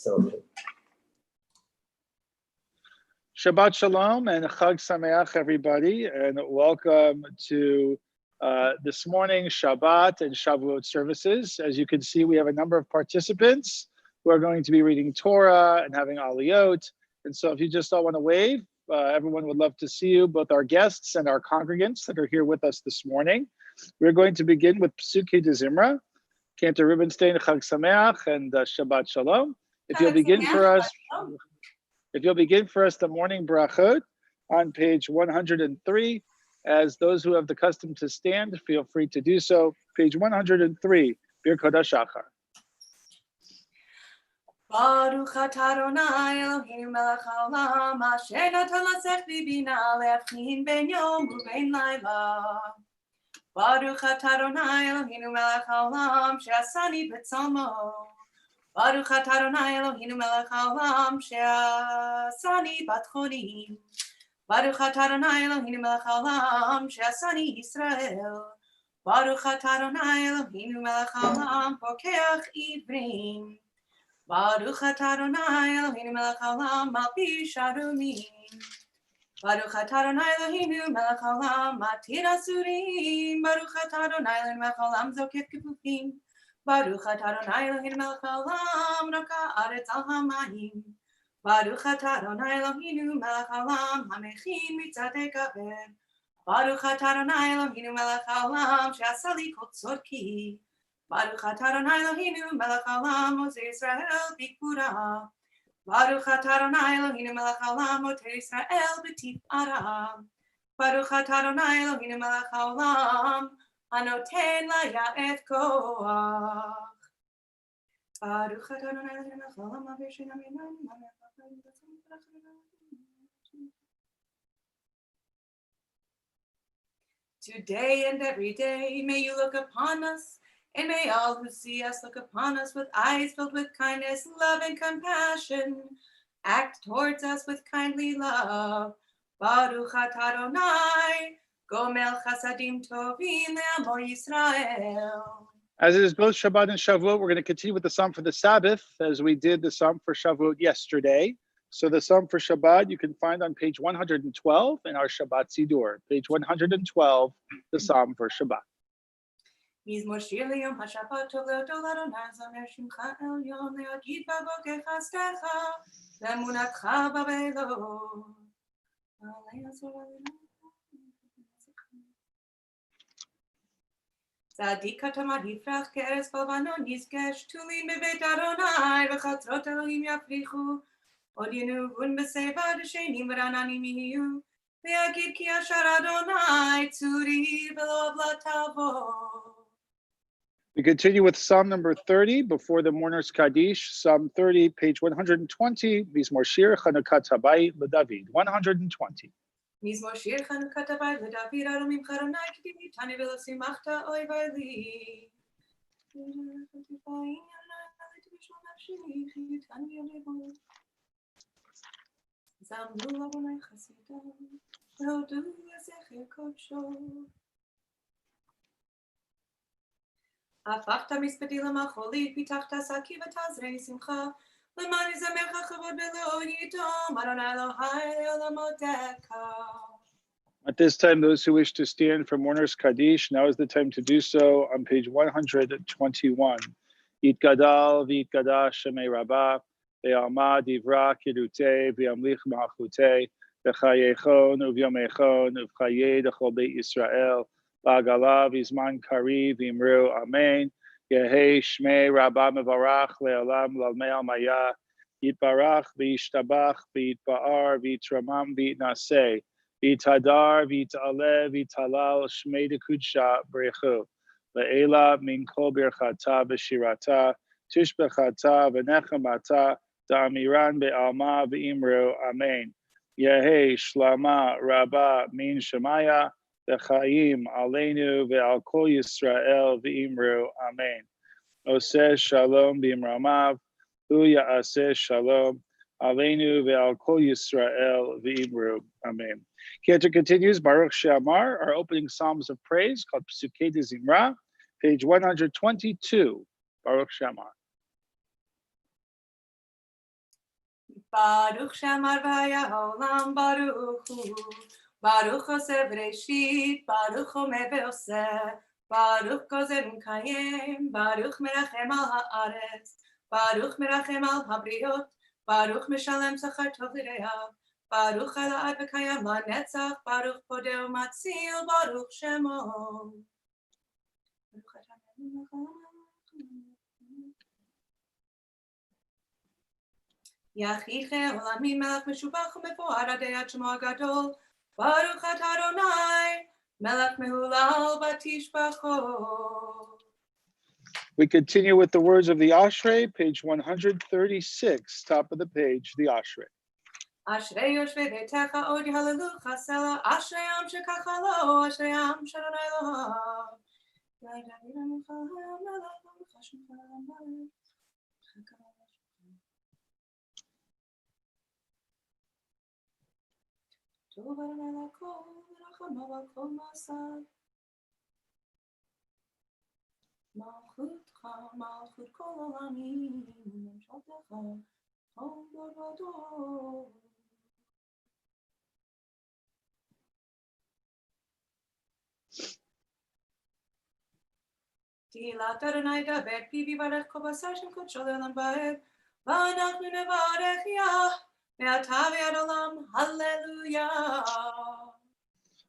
facilitate. Shabbat Shalom and Chag Sameach, everybody, and welcome to this morning's Shabbat and Shavuot services. As you can see, we have a number of participants who are going to be reading Torah and having aliyot. And so if you just all want to wave, everyone would love to see you, both our guests and our congregants that are here with us this morning. We're going to begin with Psukei de Zimra, Cantor Rubenstein, Chag Sameach, and Shabbat Shalom. If you'll begin for us the morning brachot on page 103, as those who have the custom to stand, feel free to do so. Page 103, Birkot HaShachar. Baruch atah Adonai Eloheinu melech haolam, asher natan l'sechli bina le'avchin ben yom u'ben layla. Baruch atah Adonai Eloheinu melech haolam, she'asani b'tzalmo. Baruch atah Adonai Eloheinu melech haolam, she'asani bat cholim. Baruch atah Adonai Eloheinu melech haolam, she'asani Yisrael. Baruch atah Adonai Eloheinu melech haolam, pokeach ivrim. Baruch atah Adonai Eloheinu melech haolam, malbish arumim. Baruch atah Adonai Eloheinu melech haolam, matir asurim. Baruch atah Adonai Eloheinu melech haolam, zokef kefufim. Baruch atah Adonai Eloheinu melech haolam, roka aretz al hamayim. Baruch atah Adonai Eloheinu melech haolam, hamechin mitzadei kaver. Baruch atah Adonai Eloheinu melech haolam, she'asa li kol tzorki. Baruch atah Adonai Eloheinu melech haolam, Oseh Yisrael bikbura. Baruch atah Adonai Eloheinu melech haolam, Oseh Yisrael b'tifara. Baruch atah Adonai Eloheinu melech haolam, hanoten laya'et koach. Baruch atah Adonai Eloheinu melech haolam, avir shinam yinam, today and every day, may you look upon us, and may all who see us look upon us with eyes filled with kindness, love, and compassion. Act towards us with kindly love. Baruch atah Adonai, gomel chasadim tovim le'amo Yisrael. As it is both Shabbat and Shavuot, we're going to continue with the Psalm for the Sabbath, as we did the Psalm for Shavuot yesterday. So the Psalm for Shabbat you can find on page 112 in our Shabbat Sidur. Page 112, the Psalm for Shabbat. מזמור שיר ליום השבת טוב להודות לאדוני זמר שמך עליון להגיד בבוקר חסדך ואמונתך בלילות. צדיק התמד יפרח כארץ בלבנון יזכה שתולים בבית אדוני וחצרות אלוהים יפריחו עוד ינובון בשיבה דשנים ורעננים יהיו ויגיד כי אשר אדוני צורי ולא עוולה תבוא. We continue with Psalm number 30 before the Mourner's Kaddish. Psalm 30, page 120. Mizmor Shir Chanukat Habayit LeDavid. 120. מזמור שיר חנוכת הבית לדוד ארומים חרוני כדימיתני ולא שימחת אויבי לי. זמרו אדוני חסידיו והודו לזכר קודשו. הפכת מספדי למחולי, פיתחת שקי ותעזרני שמחה, למען יזמרך כבוד ולא יתום, אדוני אלוהי לעולמותיך. At this time, those who wish to stand for Mourner's Kaddish, now is the time to do so on page 121. Yitgadal v'yitgadash shemei Rabbah, ve'alma divra kirutei, ve'amlich ma'achutei, v'chayechon u'vyomechon u'vchayei d'chol beit Yisrael, Ba'agala v'izman kari v'imru amen. Yehei shmei Rabbah mevarach le'olam lalmei almaya. Yitbarach v'yishtabach v'yitba'ar v'yitramam v'yitnaseh. V'yitadar v'yit'aleh v'yit'alal shmei dekudsha b'rechu. Le'ela min kol birchata v'shirata. Tishbechata v'nechamata. Da'amiran be'alma v'imru amen. Yehei shlama Rabbah min shemaya. V'chaim aleinu ve'al kol Yisrael v'imru amen. Oseh shalom b'imramav, hu ya'aseh shalom aleinu ve'al kol Yisrael v'imru amen. Cantor continues, Baruch She'amar, our opening psalms of praise called Psukei de Zimra, page 122, Baruch She'amar. Baruch Shemar V'Haolam Baruch Hu. Baruch Oseh Bereshit, Baruch Omer Ve'oseh, Baruch Gozer U'Mekayem, Baruch Merachem al Haaretz, Baruch Merachem al Habriot, Baruch Meshalem Tzachar Tov L'Reav, Baruch Elad V'Kayam LaNetzach, Baruch Podeh U'Matzil, Baruch Shemo. Yachiche Olamim Melech Meshubach U'Mefuar Adei Ad Shemo HaGadol, Baruch Atah Adonai, Melech Mehulal Batishbachot. We continue with the words of the Ashrei, page 136, top of the page, the Ashrei. Ashrei Yoshvei Beitecha Od Yehallelu Chasela, Ashrei Am Shekach Lo, Ashrei Am Shadonai Elohav. Tov Adonai L'Kol, V'Rachamav Al Kol Ma'asav. Malchutcha, Malchut Kol Olamim, Memshaltecha, Kol V'Vadol. Tehillat Adonai Daber Pi V'Yivarech Kol Basar Shem Kodsho Le'olam Va'ed, V'Anachnu Nevarech Yah, Me'atah V'Ad Olam, Hallelujah.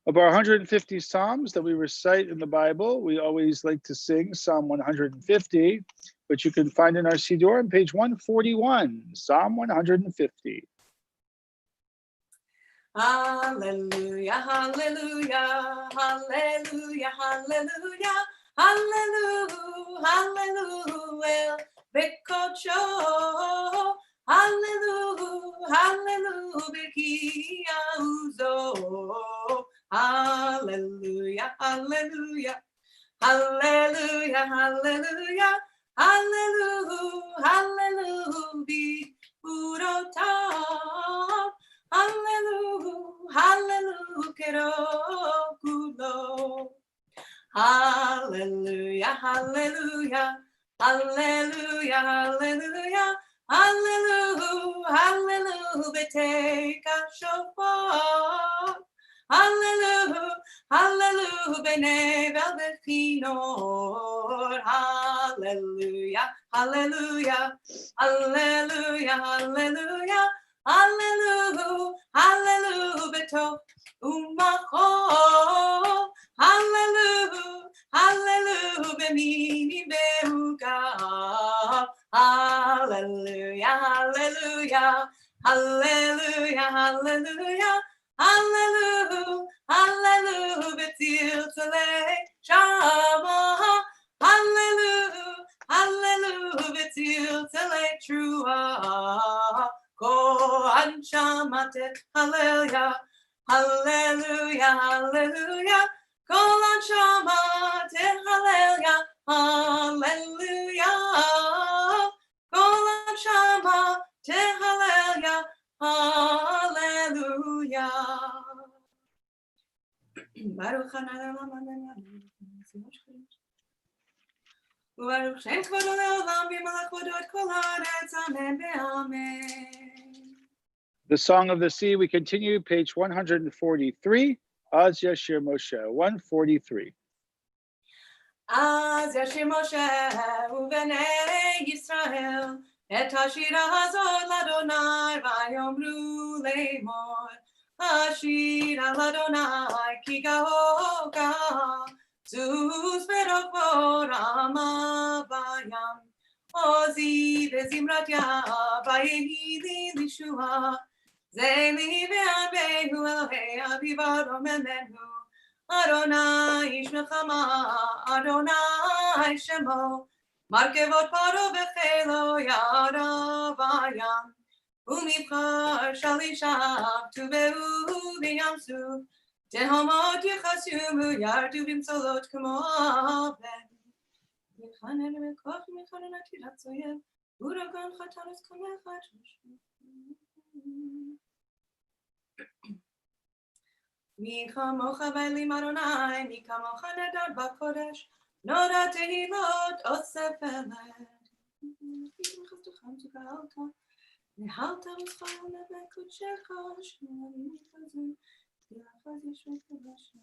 Of our 150 Psalms that we recite in the Bible, we always like to sing Psalm 150, which you can find in our Siddur on page 141, Psalm 150. Hallelujah, hallelujah, hallelujah, hallelujah, hallelujah, hallelujah, Bekocho, hallelujah, hallelujah, Bekiauzo, hallelujah, hallelujah, hallelujah, hallelujah, hallelujah, hallelujah, Beurotah. Hallelujah, hallelujah, kerokulo. Hallelujah, hallelujah, hallelujah, hallelujah, hallelujah, hallelujah, beteka shofar. Hallelujah, hallelujah, benevel bechinor. Hallelujah, hallelujah, hallelujah, hallelujah. Hallelujah, hallelujah, betov umachol. Hallelujah, hallelujah, bemini beugav. Hallelujah, hallelujah, hallelujah, hallelujah, hallelujah, hallelujah, betil tzalei shama. Hallelujah, hallelujah, betil tzalei trua. Go anshamate, hallelujah, hallelujah, hallelujah. Go anshamate, hallelujah, hallelujah. Go anshamate, hallelujah, hallelujah. Baruch Baruch Shem Kvodo Leolam B'Malach Kvodo Et Kol Haaretz Amen Ve'Amen. The Song of the Sea, we continue, page 143, Az Yashir Moshe, 143. Az Yashir Moshe Uvenei Yisrael Et Hashira Hazor Ladonai Vayomru Leimor Hashira Ladonai Ki Gaoga Zus Verokvor Amabayam Ozi Vezimrat Vayehi Lishua Zeli Ve'abehu Elohei Avivaro Memenu Adonai Ish Melchama Adonai Shemo Markevot Paro V'Chelo Yaravayam Umivchar Shalisham Tuvehu V'Yamsu Tehomot Yechasumu Yardu V'Msolot Kamo Aven Yechanen Mekoch Mechanen Atirat Zoyev Uragan Chataros Kamechat Mi kamocha v'elim Adonai, mi kamocha nedar b'kodesh, nora tehilot osef eled. ניהלת וזכר לבן קודשך, שמואלים מתחזים, תלחז ישמק ובשם.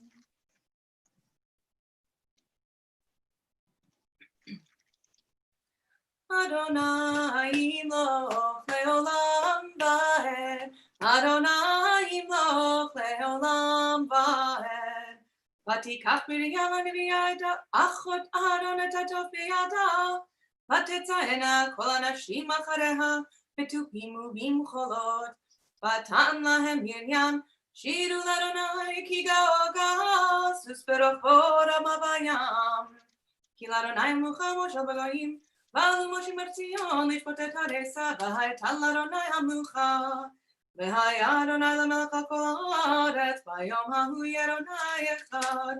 Adonai yimloch leolam vaed. Adonai yimloch leolam vaed. Vatikach Miriam הנביאה אחות אהרון את הטוב בידה. ותצאנה כל הנשים אחריה בתופים ובמחולות. ותען להם מרים שירו לאדוני כי גאו סוס ברוחבו רמה בים. כי לאדוני מלוכה מושל בגויים. ועלו משה מציון לשפוט את הרשע, והייתה לאדוני המלוכה. והיה אדוני למלך על כל הארץ, ביום ההוא יהיה אדוני אחד,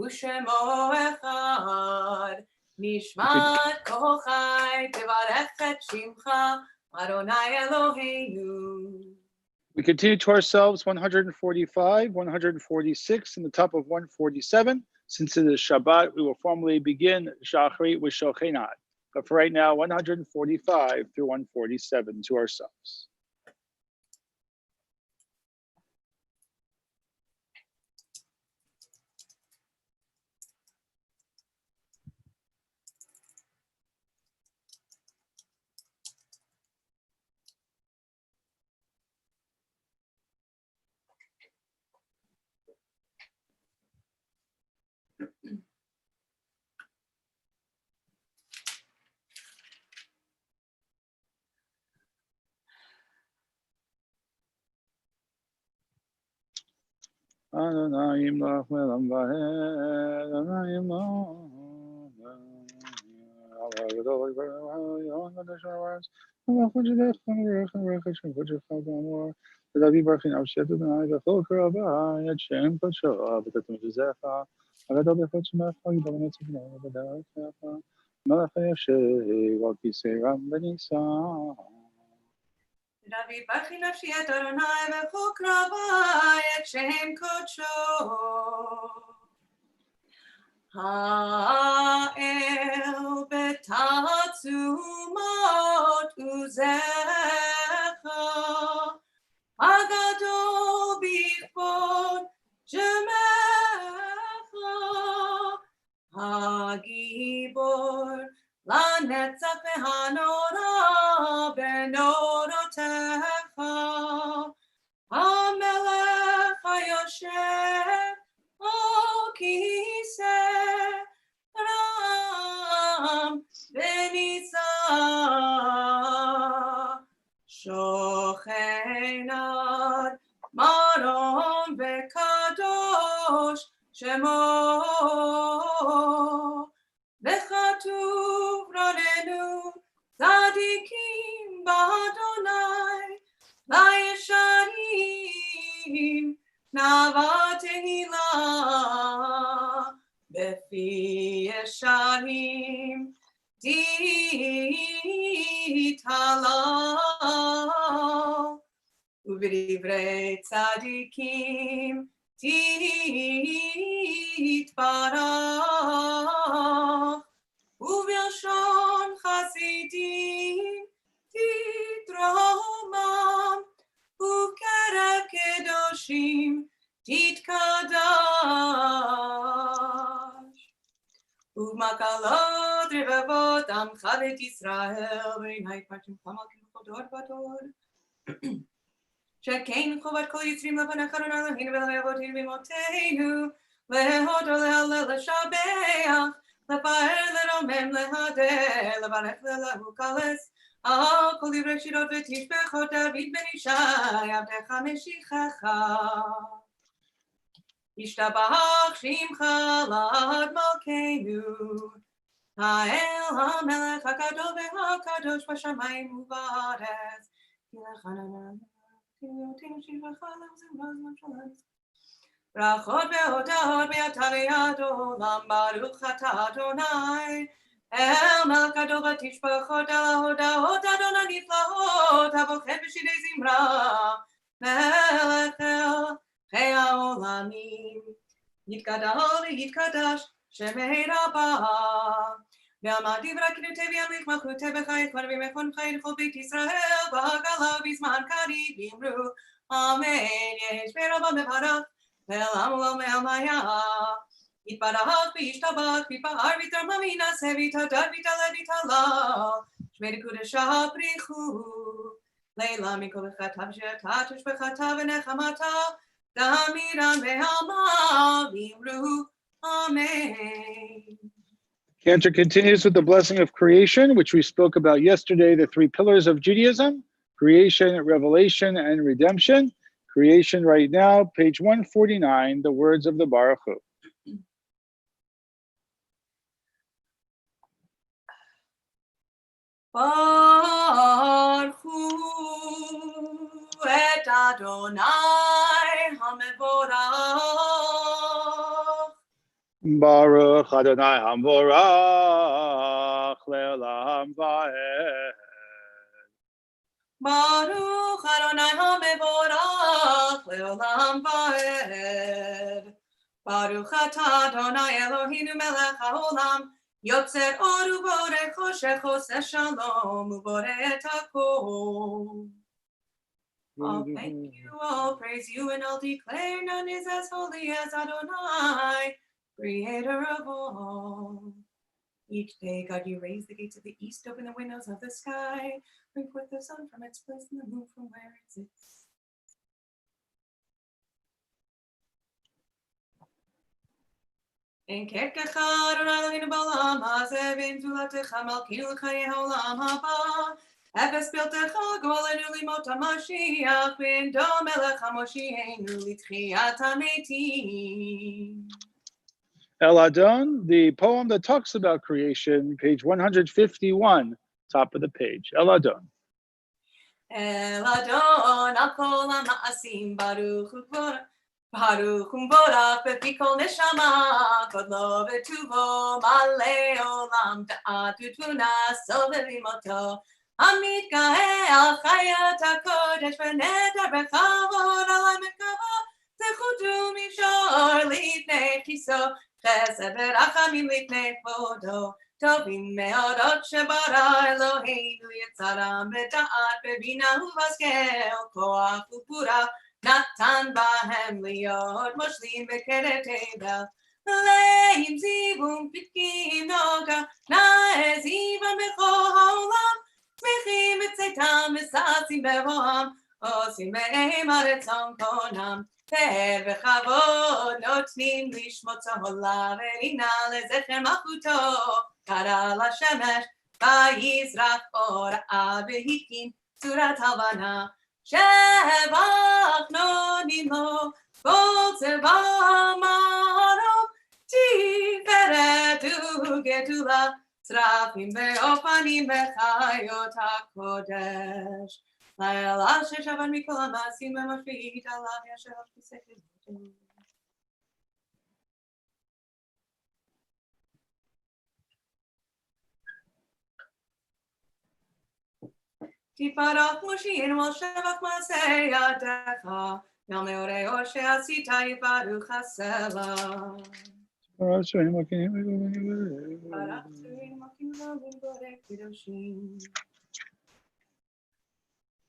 ושמו אחד. נשמת כל חי, תברך את שמך, אדוני אלוהינו. We continue to ourselves 145, 146, and the top of 147. Since it is Shabbat, we will formally begin Shachrit with Shochenat. But for right now, 145 through 147 to ourselves. Adonai yimloch leolam vaed, Adonai yimloch ולהביא ברכין על שעת אדוני וכל קרבה את שם קודשו ותתום את זרעך הגדול בכל שמך יגדל לנצח נצח בדרכך מלך היושב על כיסא רם ונישא. דוד ברכי נפשי את אדוני וכל קרבי את שם קודשו. האל בתעצומות עוזך, הגדול בכבוד שמך, הגיבור לנצח והנורא בנורותיך, המלך היושב על כיסא רם ונישא, שוכן עד מרום וקדוש שמו, וכתוב רננו צדיקים באדוני, לישרים נאווה תהילה, בפי ישרים תתהלל, ובדברי צדיקים תתברך, ובלשון חסידים תתרומם, ובקרב קדושים תתקדש. ובמקלות רבבות עמך בית ישראל, ועיני פרטים חמל כמוך דור ודור. שכן חובת כל יצרים לפניך אדוני אלוהינו ולאבי אבותינו באמותינו, להודות להלל לשבח, לפאר לרומם להדר, לברך ולקלס, על כל דברי שירות ותשבחות דוד בן ישי עבדך משיחך. ישתבח שמך לעד מלכנו, האל המלך הגדול והקדוש בשמיים ובארץ, כי לך נענה ברכות והודות מעתה ועד עולם, ברוך אתה אדוני אל מלך גדול ותשבחות על ההודעות אדוני נפלאות, הבוחר בשירי זמרה מלך חי העולמים. יתגדל ויתקדש שמי רבה, ועמד דברי כנותי וימליך מלכותי בחי כבר במכון חי לכל בית ישראל בעגלה, v'imru. Amen. Yeshmer Rabba mevarach, ve'elam lo me'amaya. Yitbarach v'yishtabach, v'yitbahar v'yitramam v'yinaseh v'yitadar v'yitaleh v'yitalal. Shmei Kudeshah Brichu. Leila mikol chatav she'ata tush b'chatav v'nechamata. Damiran ve'alma v'imru. Amen. Cantor continues with the blessing of creation, which we spoke about yesterday, the three pillars of Judaism: creation, revelation, and redemption. Creation right now, page 149, the words of the Baruch Hu. Baruch Hu et Adonai HaMevorach. Baruch Adonai Hamvorach Le'olam Va'ed. Baruch Adonai HaMevorach Le'olam Va'ed. Baruch Atah Adonai Eloheinu melech haolam Yotzer or uboreh choshech oseh shalom uboreh et hakol. I'll thank you, I'll praise you, and I'll declare none is as holy as Adonai, creator of all. Each day, God, you raise the gates of the east, open the windows of the sky, bring forth the sun from its place and the moon from where it sits. En kerkecha, Adonai Eloheinu b'olam hazeh, v'imzulatecha malkinu l'chayei ha'olam haba. Efes piltecha golenu limot HaMashiach, v'endo melech HaMoshiachenu l'tchiyat hametim. El Adon, the poem that talks about creation, page 151, top of the page. El Adon. El Adon al kol ha'ma'asim baruch u'mvorach bepi kol neshama kodlo v'tuvo malei olam da'at u'tvuna sovev imoto המתגאה על חיית הקודש ונדר בכבוד על המרכבה זכותו מישור לפני כיסו חסד ורחמים לפני כבודו טובים מאוד עוד שברא אלוהינו יצרם בדעת בבינה ובשכל כוח ופורה נתן בהם להיות מושלים בקרב תבל להם זיוון פתקים נוגה נאה זיוון בכל העולם שמחים בצאתם וששים בבואם, עושים בהם הרצון קונם, תהל וכבוד נותנים לשמוצו עולה ורינה לזכר מלכותו, קרא לשמש ויזרח אורה והקים צורת הלבנה, שבח נונים לו כל צבא מערום, תפארת וגדולה צרפים ואופנים בחיות הקודש. לילה ששבת מכל המעשים ומשפיט עליו ישב כיסא כבודו. תפרח מושיעין ולשבח מעשה ידיך, גם מאורי אור שעשית יברך הסלע.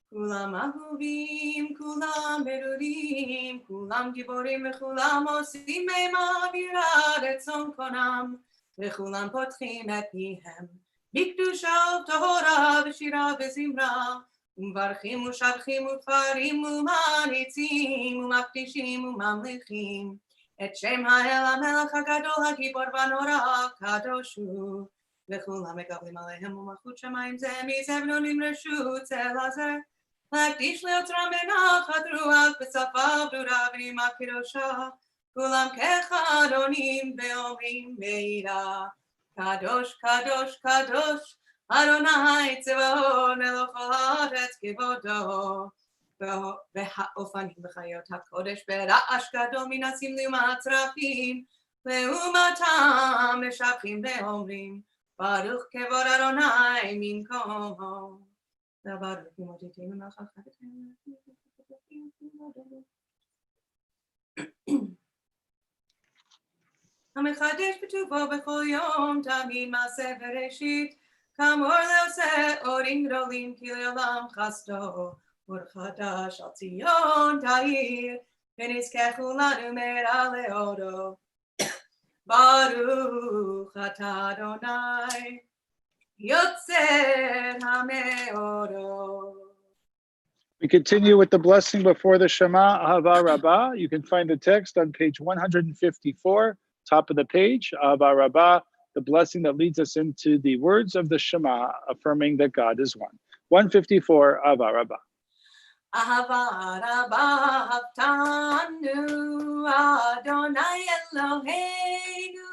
כולם אהובים, כולם ברורים, כולם גיבורים וכולם עושים באווירה רצון קונם, וכולם פותחים את פיהם בקדושה ובטהרה ושירה וזמרה, ומברכים ושבחים ותפארים ומעריצים ומקדישים וממליכים את שם האל המלך הגדול הגיבור והנורא הקדוש הוא, וכולם מקבלים עליהם ומלכות שמיים זה מזה ונותנים רשות זה לזה, להקדיש ליוצרם בנחת רוח בשפה ברורה ונימה קדושה, כולם כאחד עונים ואומרים ביראה, קדוש קדוש קדוש אדוני צבאות מלך כל הארץ כבודו. והאופנים בחיות הקודש ברעש גדול מנסים למצרפים לעומתם משבחים ואומרים ברוך כבוד אדוני מנקום וברוך כמותיתנו מלך חפצנו. המחדש בטובו בכל יום תמיד מעשה בראשית כאמור לעושה אורים גדולים כי לעולם חסדו אור חדש על ציון תאיר, ונזכחו לנו מהרה לאורו. ברוך אתה אדוני, יוצר המאורות. We continue with the blessing before the Shema, Ahava Rabbah. You can find the text on page 154, top of the page, Ahava Rabbah, the blessing that leads us into the words of the Shema, affirming that God is one. 154, Ahava Rabbah. Ahava Rabbah Haftanu Adonai Eloheinu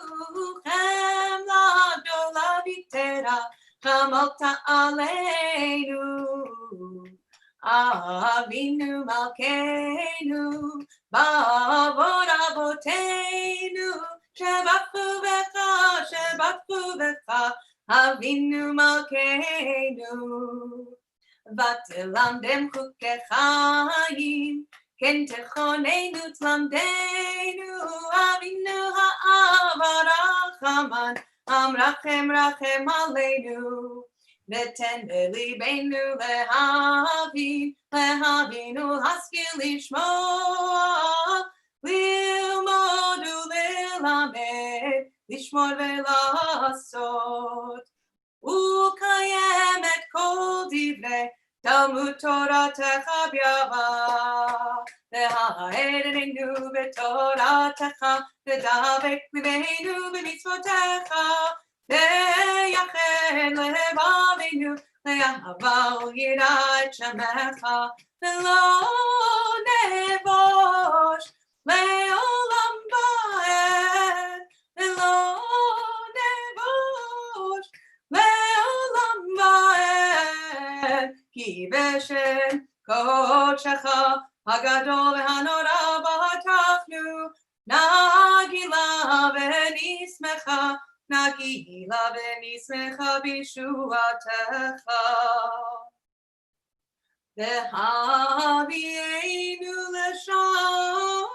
Chem L'Gdola V'Tera Chamolta Aleinu Avinu Malkeinu Bavot Avoteinu Shebatchu B'cha Avinu Malkeinu ותלמדם חוקי חיים, כן תכוננו תלמדנו, אבינו האב הרחמן, רחם רחם עלינו, ותן בליבנו להבין ולהשכיל לשמוע, ללמוד וללמד, לשמור ולעשות. וקיים את כל דברי תלמוד תורתך ביאהבה, והערנו בתורתך, ודבק ליבנו במצוותיך, ויחד לבבינו לאהבה וליראה את שמך, ולא נבוש לעולם ועד, ולא נבוש לעולם ועד, כי בשם קודשך הגדול והנורא בטחנו, נגילה ונשמחה, נגילה ונשמחה בישועתך. והביאנו לשלום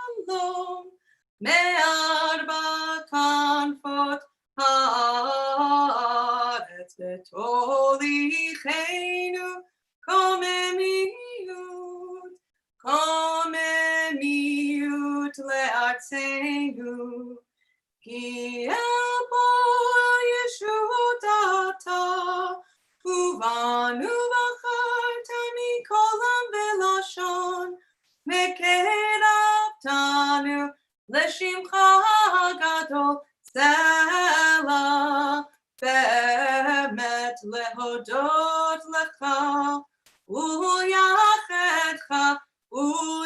מארבע כנפות הארץ, ותוליכנו קוממיות לארצנו, כי אל בוא ישועות אתה, ובנו בחרת מכל עם ולשון, וקרבתנו לשמך הגדול, סלע באמת להודות לך,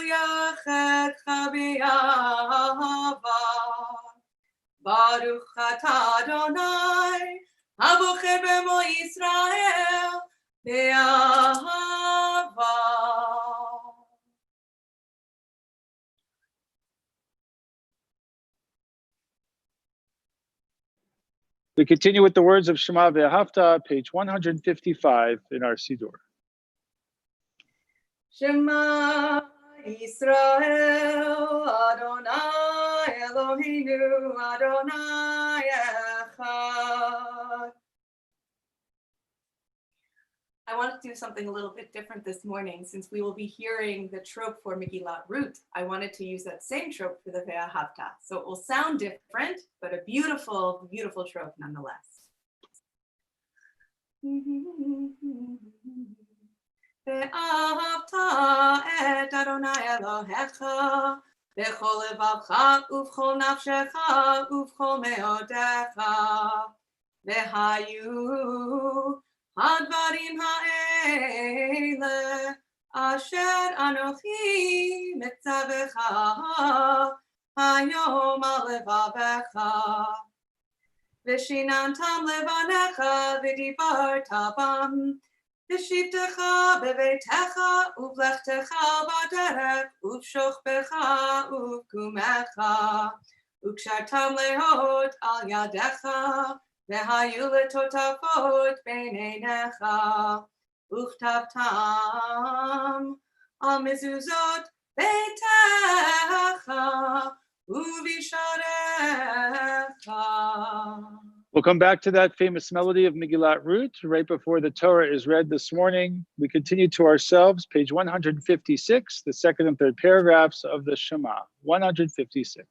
וליחדך באהבה. ברוך אתה אדוני, הבוחר במו ישראל באהבה. We continue with the words of Shema Ve'ahavta, page 155 in our Siddur. Shema Yisrael, Adonai Eloheinu, Adonai Echad. I wanted to do something a little bit different this morning, since we will be hearing the trope for Megillat Ruth. I wanted to use that same trope for the Ve'ahavta. So it will sound different, but a beautiful, beautiful trope nonetheless. ואהבת את אדוני אלוהיך בכל לבבך ובכל נפשך ובכל מאודיך, והיו הדברים האלה אשר אנוכי מצווך היום על לבבך, ושיננתם לבניך ודיברת בם, בשבתך בביתך ובלכתך בדרך ובשוכבך ובקומך, וקשרתם להוד על ידך, והיו לטוטפות בין עיניך, וכתבתם על מזוזות ביתך ובשעריך. We'll come back to that famous melody of Megillat Ruth right before the Torah is read this morning. We continue to ourselves, page 156, the second and third paragraphs of the Shema. 156.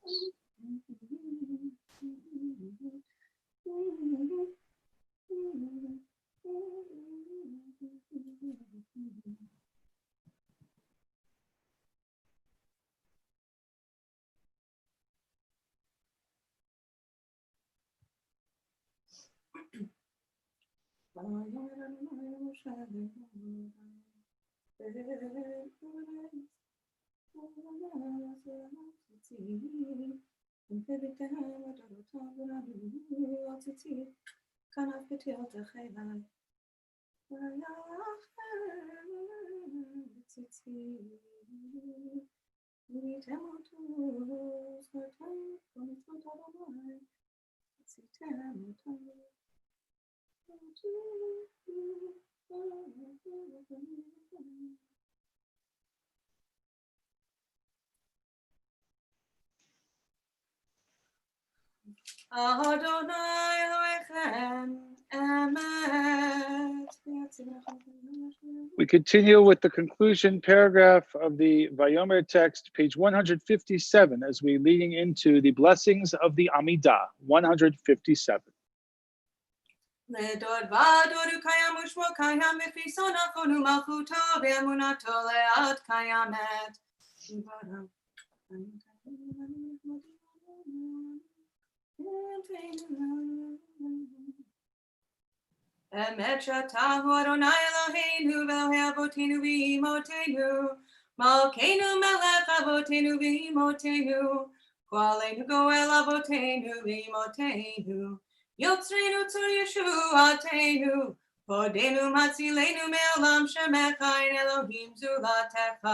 Adonai Elohechem Emet. We continue with the conclusion paragraph of the Vayomer text, page 157, as we're leading into the blessings of the Amidah. 157. לדור ודור הוא קיים ושמו קיים לפי סונכון ומלכותו ואמונתו לעד קיימת. אמת שאתה הוא אדוני אלוהינו ואלוהי אבותינו ואימותינו, מלכנו מלך אבותינו ואימותינו, גואלנו גואל אבותינו ואימותינו, יוצרנו צור ישועתנו, פודנו מצילנו מעולם שמך אין אלוהים זולתך,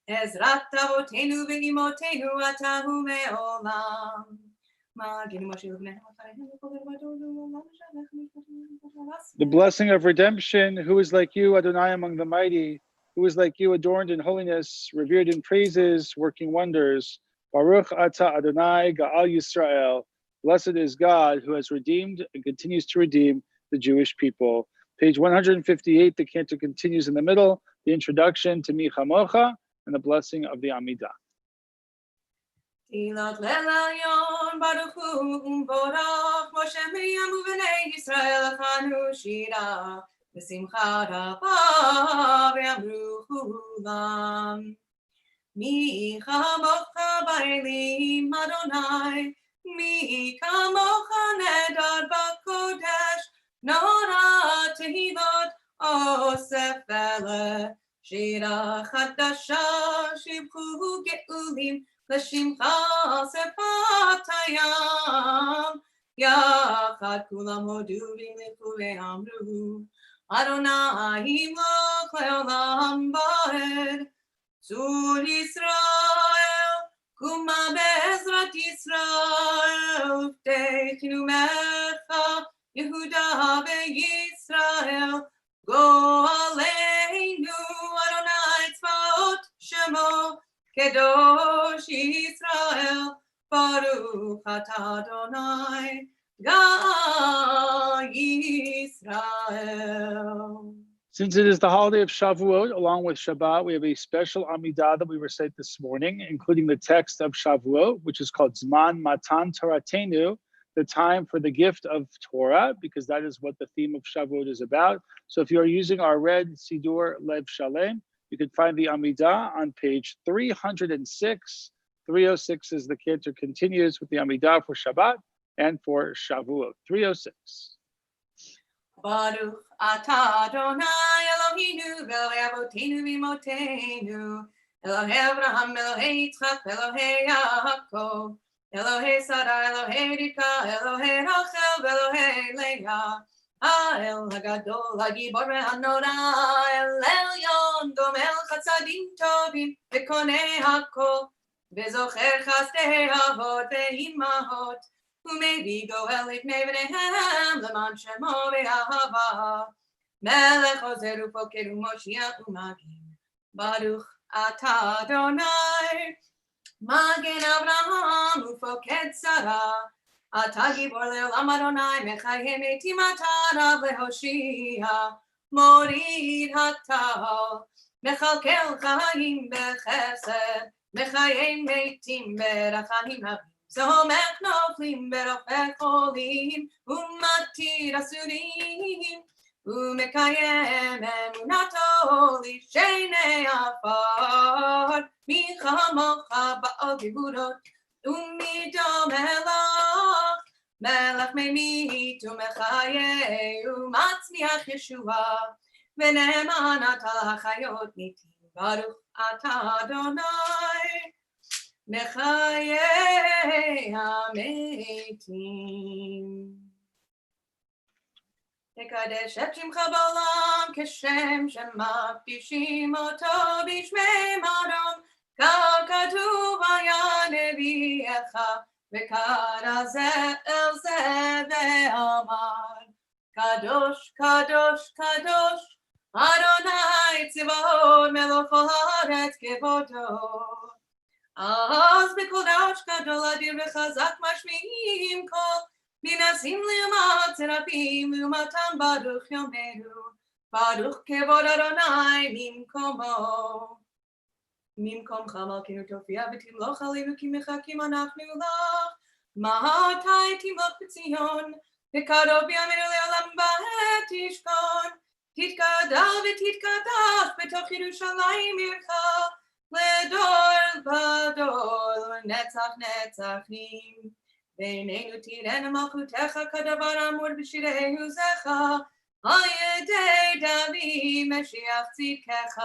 עזרת אבותינו ואימותינו אתה הוא מעולם. The blessing of redemption, who is like you, Adonai, among the mighty, who is like you, adorned in holiness, revered in praises, working wonders. Baruch atah Adonai, Ga'al Yisrael. Blessed is God, who has redeemed and continues to redeem the Jewish people. Page 158, the cantor continues in the middle, the introduction to Mi Chamocha and the blessing of the Amidah. תהילות לליון ברוך הוא ומבורך משה מרים ובני ישראל הכנו שירה בשמחה רבה ואמרו כולם מי כמוך באלים אדוני מי כמוך נדר בקודש נורא תהילות אוסף אלה שירה חדשה שבחו גאולים לשמך שפת הים, יחד כולם הודו והמליכו ואמרו, אדוני ימלוך לעולם ועד. צור ישראל, קומה בעזרת ישראל, ופתחנו ממך, יהודה וישראל, גואלנו, אדוני צבאות שמו, קדוש ישראל, ברוך אתה אדוני, גאל ישראל. Since it is the holiday of Shavuot, along with Shabbat, we have a special Amidah that we recite this morning, including the text of Shavuot, which is called Zman Matan Toratenu, the time for the gift of Torah, because that is what the theme of Shavuot is about. So if you are using our red Sidur Lev Shalem, you can find the Amidah on page 306. 306 is the cantor continues with the Amidah for Shabbat and for Shavuot. 306. Baruch atah Adonai Eloheinu ve'Elokei Avotenu v'Imotenu, Elokei Avraham, Elokei Yitzchak, Elokei Yaakov, Elokei Sarah, Elokei Rivka, Elokei Rachel, ve'Elokei Leah. האל הגדול, הגיבור והנורא, אל עליון, גומל חסדים טובים, וקונה הכל, וזוכר חסדי אבות ואימהות, ומביא גואל לפני בניהם, למען שמו ואהבה. מלך עוזר ופוקד ומושיע ומגן, ברוך אתה אדוני, מגן אברהם ופוקד שרה, אתה גיבור לעולם אדוני, מחיה מתים אתה רב להושיע, מוריד הטל, מכלכל חיים בחסד, מחיי מתים ברחמים רבים, סומך נופלים ברופא חולים, ומתיר אסורים, ומקיים אמונתו לשני עפר, מי כמוך בעל גבורות, ומדום מלך, מלך ממית ומחיה, ומצמיח ישועה, ונאמן אתה לחיות ניתים, ברוך אתה אדוני, מחיי המתים. תקדש את שמך בעולם כשם שמקדישים אותו בשמי מרום, ככתוב היה נביאך, וקרא זה אל זה ואמר, קדוש, קדוש, קדוש, אדוני צבאות מלך כל הארץ כבודו. אז בקול רעש גדול אדיר וחזק משמיעים קול, מנסים לעומת צרפים לעומתם ברוך יאמרו, ברוך כבוד אדוני ממקומו. ממקומך מלכנו תופיע ותמלוך עלינו כי מחכים אנחנו לך, מתי תמלוך בציון, וקרוב בימינו לעולם בעת תשכון, תתגדל ותתקדש בתוך ירושלים עירך, לדור ודור לנצח נצחים. בינינו תירנה מלכותך כדבר אמור בשירי עוזך, על ידי דוד משיח צדקך,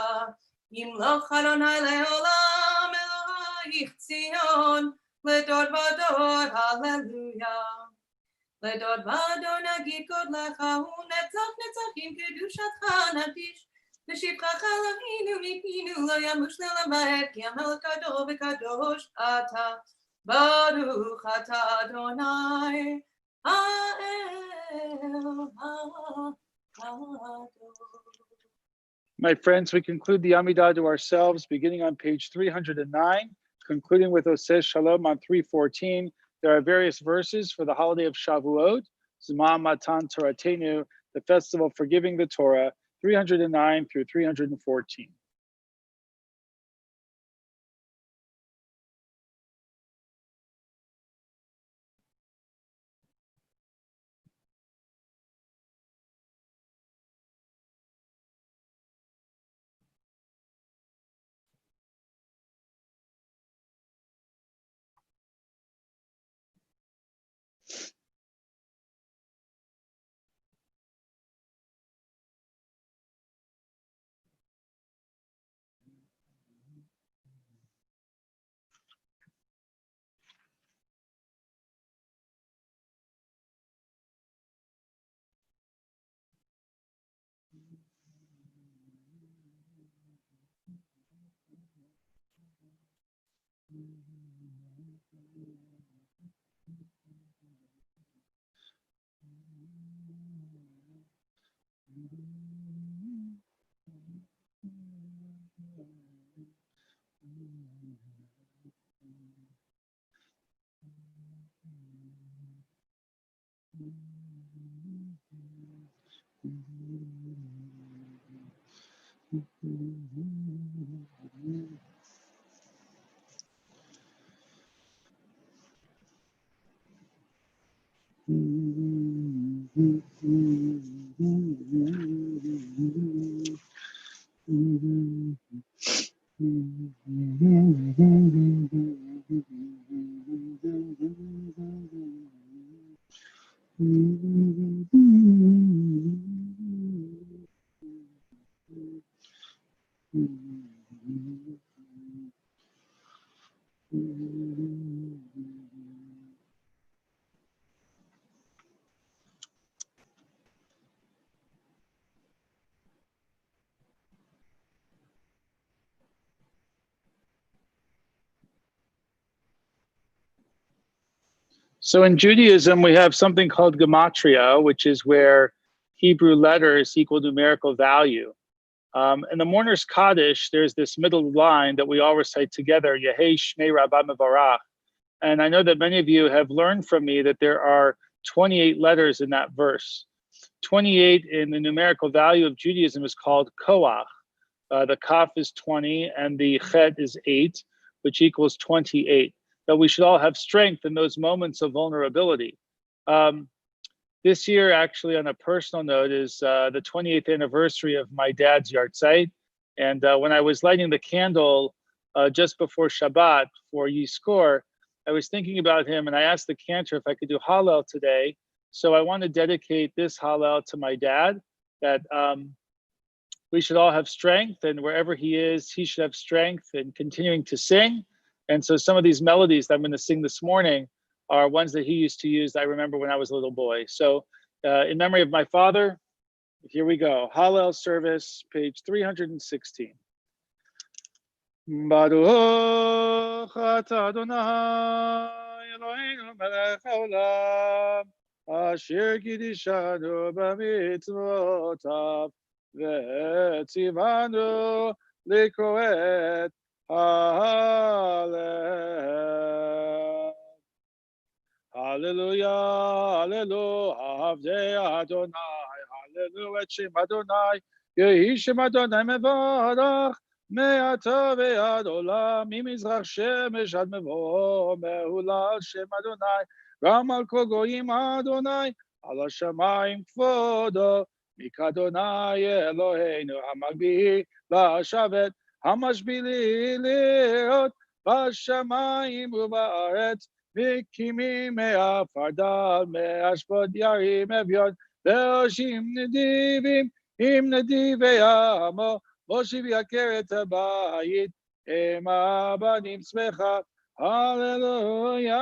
ימלוך אדוני לעולם אלוהיך ציון, לדור ודור הללויה. לדור ודור נגיד גודלך ונצח נצחים קדושתך נקדיש, ושבחך אלוהינו מפינו לא ימוש לעולם ועד, כי המלך גדול וקדוש אתה. Baruch atah Adonai, Ha'el ha'adon. My friends, we conclude the Amidah to ourselves, beginning on page 309, concluding with Oseh Shalom on 314. There are various verses for the holiday of Shavuot, Zman Matan Toratenu, the festival for giving the Torah, 309 through 314. So in Judaism, we have something called gematria, which is where Hebrew letters equal numerical value. In the Mourner's Kaddish, there's this middle line that we all recite together, Yehei Shmei Rabbah Mevarach, And I know that many of you have learned from me that there are 28 letters in that verse. 28 in the numerical value of Judaism is called koach. The kaf is 20 and the chet is 8, which equals 28. That we should all have strength in those moments of vulnerability. This year, actually, on a personal note, is the 28th anniversary of my dad's yahrzeit. And when I was lighting the candle just before Shabbat for Yizkor, I was thinking about him, and I asked the cantor if I could do Hallel today. So I want to dedicate this Hallel to my dad, that we should all have strength, and wherever he is, he should have strength in continuing to sing. And so some of these melodies that I'm going to sing this morning are ones that he used to use, I remember when I was a little boy. So in memory of my father, here we go. Hallel service, page 316. Baruch atah Adonai Eloheinu melech haolam asher kiddushanu b'mitzvotav v'tzivanu likro et Hallel. Hallelujah, hallelujah, Avdei Adonai, hallelujah, et Shem Adonai, Yehi Shem Adonai mevarach, me'ata ve'ad olam, mimizrach shemesh ad mevo, me'ulal Shem Adonai, ram al kol goyim Adonai, al hashamayim kvodo, mikadonai Eloheinu, hamagbi la'shavet, hamashbili liot, b'shamayim uba'aretz, Vikimi mea fardal me'ashbod yarim evion ve'oshim nedivim im nedivei amo moshiv yakeret habayit ema banim smecha Hallelujah.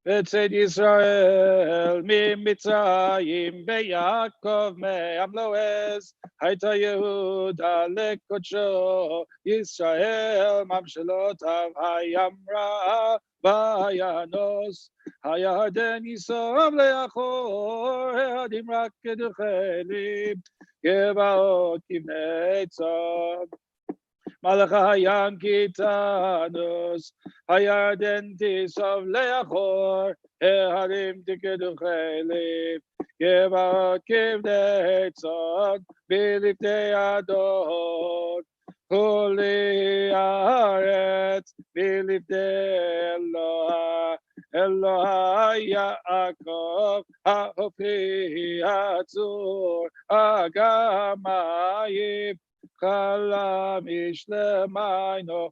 B'tzed Yisrael mitzrayim beYaakov me'am loez hayta Yehuda lekodsho Yisrael mamshelotav hayamra vayanos hayarden yisov leachor he'adim rak keduchelim gevaot kivnei tzad Malacha hayam kitanus, hayarden tisov leachor, heharim tikeduchelim, gevaot kivnei tzad, biliftei adon, kuli haaretz, biliftei Elohai Yaakov, haofi hatzur, agamayim, Chalamish lemaino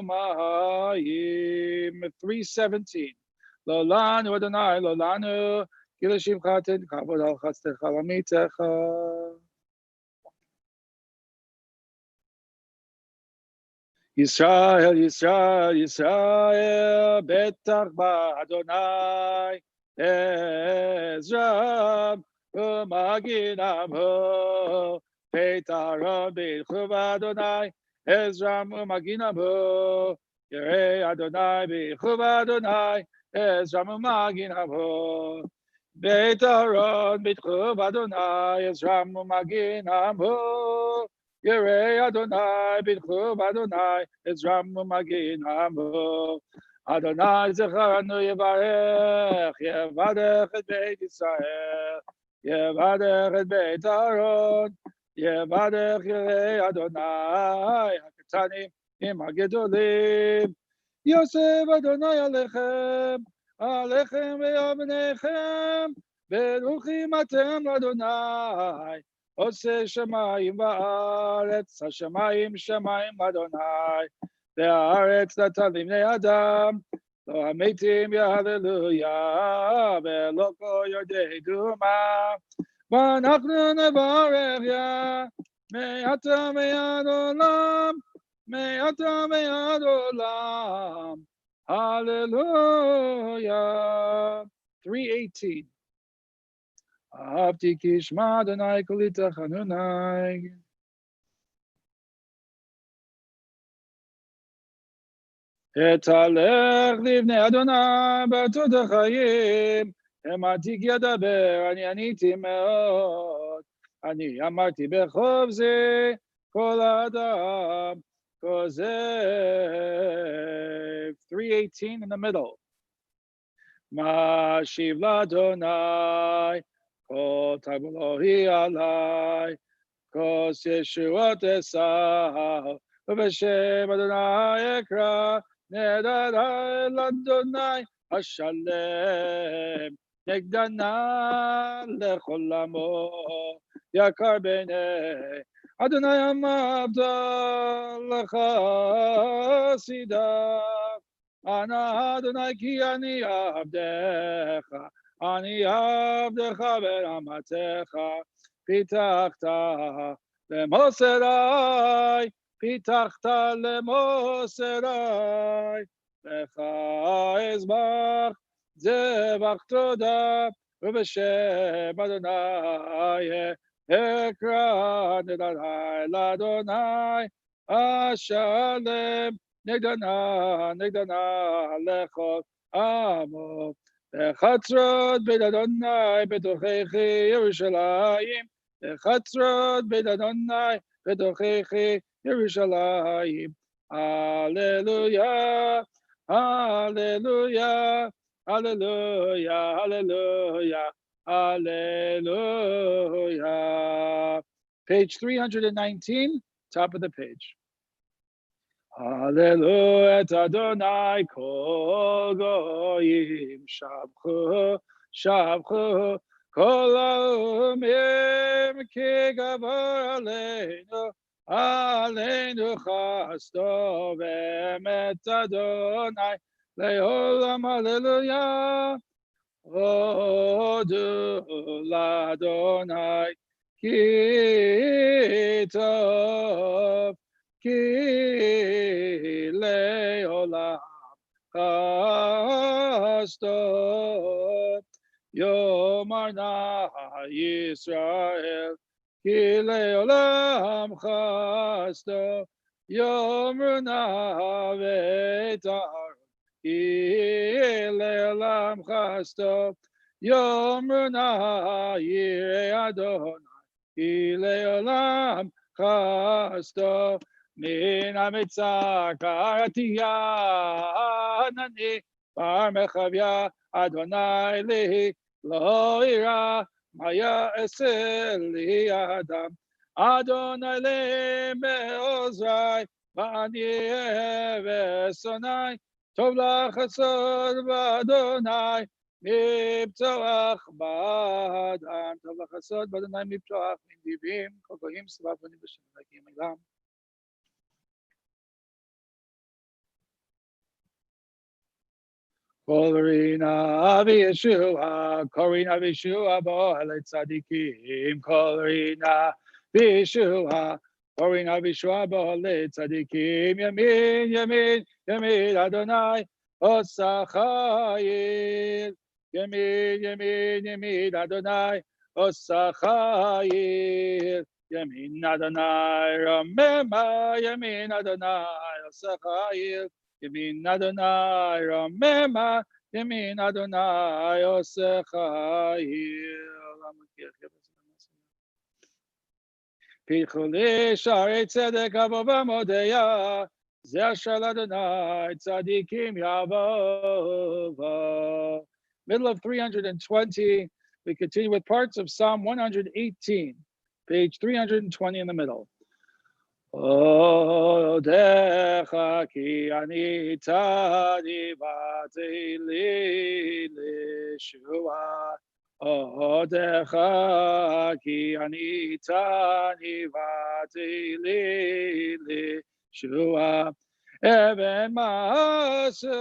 mahayim. 317. Lolanu Adonai lolanu kilashim chatin kavod al chatztecha lamitecha. Yisrael, Yisrael, Yisrael, betach ba Adonai Ezra umaginam ho. Peitaron b'chuv Adonai, Ezra umaginam ho. Yerei Adonai b'chuv Adonai, Ezra umaginam ho. Peitaron b'chuv Adonai, Ezra umaginam ho. Yerei Adonai b'chuv Adonai, Ezra umaginam ho. Adonai zecharanu yevarech, yevarech et Beit Yisrael, yevarech et Beit Aaron. Yevarech Yerei Adonai hakatanim im hagedolim. Yosef Adonai alechem, alechem ve'avnechem, beruchim atem l'Adonai. Oseh shamayim va'aretz, hashamayim shamayim Adonai. Ve'aretz natan libnei Adam, lo hametim hallelujah, ve'lo kol yodei duma. ואנחנו נברך יה, מעתה ועד עולם, מעתה ועד עולם. Hallelujah. 318. אהבתי כי שמע אדוני קולי תחנוני. אתהלך לבני אדוני בארצות החיים. אמרתי כי אדבר, אני עניתי מאוד. אני אמרתי בחוב זה כל האדם. Kozev. 318 in the middle. Mashiv ladonai. Kol tabulohi alai. Kos Yeshuot esah. V'b'shem Adonai ekra. Nedadai ladonai. Hashalem. Negdana lecholamo. Yakar b'nei. Adonai amavda lechasida. Ana Adonai ki ani avdecha. Ani avdecha beramatecha. Pitachta lemoserai. Pitachta lemoserai. Lecha ezbach. Zebach toda. V'b'shem Adonai. Ekra nedadai ladonai ashalem negdana lechol amo lechatzrot bedadonai betochechi Yerushalayim lechatzrot bedadonai betochechi Yerushalayim Hallelujah Hallelujah Hallelujah Hallelujah Hallelujah. Page 319, top of the page. Hallelujah, Adonai, kol goyim, shabchu, shabchu, kol ha'umim, ki gavar aleinu, aleinu chasto, ve'emet Adonai, le'olam, hallelujah. Odu l'Adonai ki tov ki le'olam chasto yomar na Yisrael ki le'olam chasto yomar na ve'tar Le'olam chasto yomruna yirei Adonai le'olam chasto min hamitzah karatiya anani bar mechavya Adonai lihi lo ira maya eseli adam Adonai le me'ozrai v'ani evesonai Tov lachasod b'Adonai miptoach b'adam. Tov lachasod b'Adonai miptoach mindivim. Kol goyim svav b'nim b'shem lakim elam. Kol rina v'Yeshua, kol rina v'Yeshua bo'elet tzadikim. Kol rina v'Yeshua. Orin Avishua Ba'alet Tzadikim Yamin Yamin Yamin Adonai Osachayil Yamin Yamin Yamin Adonai Osachayil Yamin Adonai Ramema Yamin Adonai Osachayil Yamin Adonai Ramema Yamin Adonai Osachayil Pichuli Shari Tzedek Abova Modeya Zeh Shel Adonai Tzadikim Yavova. Middle of 320. We continue with parts of Psalm 118, page 320 in the middle. Odecha ki ani tani vati li lishua. Odecha ki ani tani vati li lishua. Even masu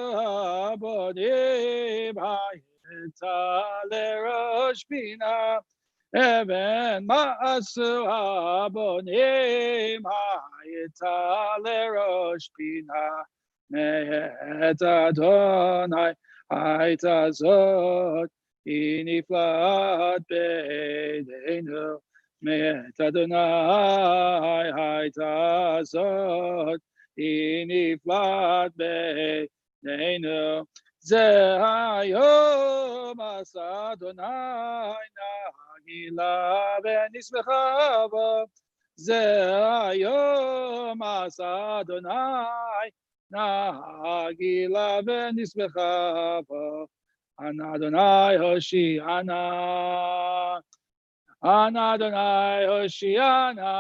abodim hayita lerosh bina. Even ma'asu abonim hayita lerosh bina. Me'et Adonai hayta zot iniflat beidenu. Me'et Adonai hayta zot iniflat beidenu. Ze hayom asa Adonai Gila v'nismecha bo, Zayom asa Adonai nagila v'nisbecha bo. Ana Adonai Hoshiana. Ana Adonai Hoshiana.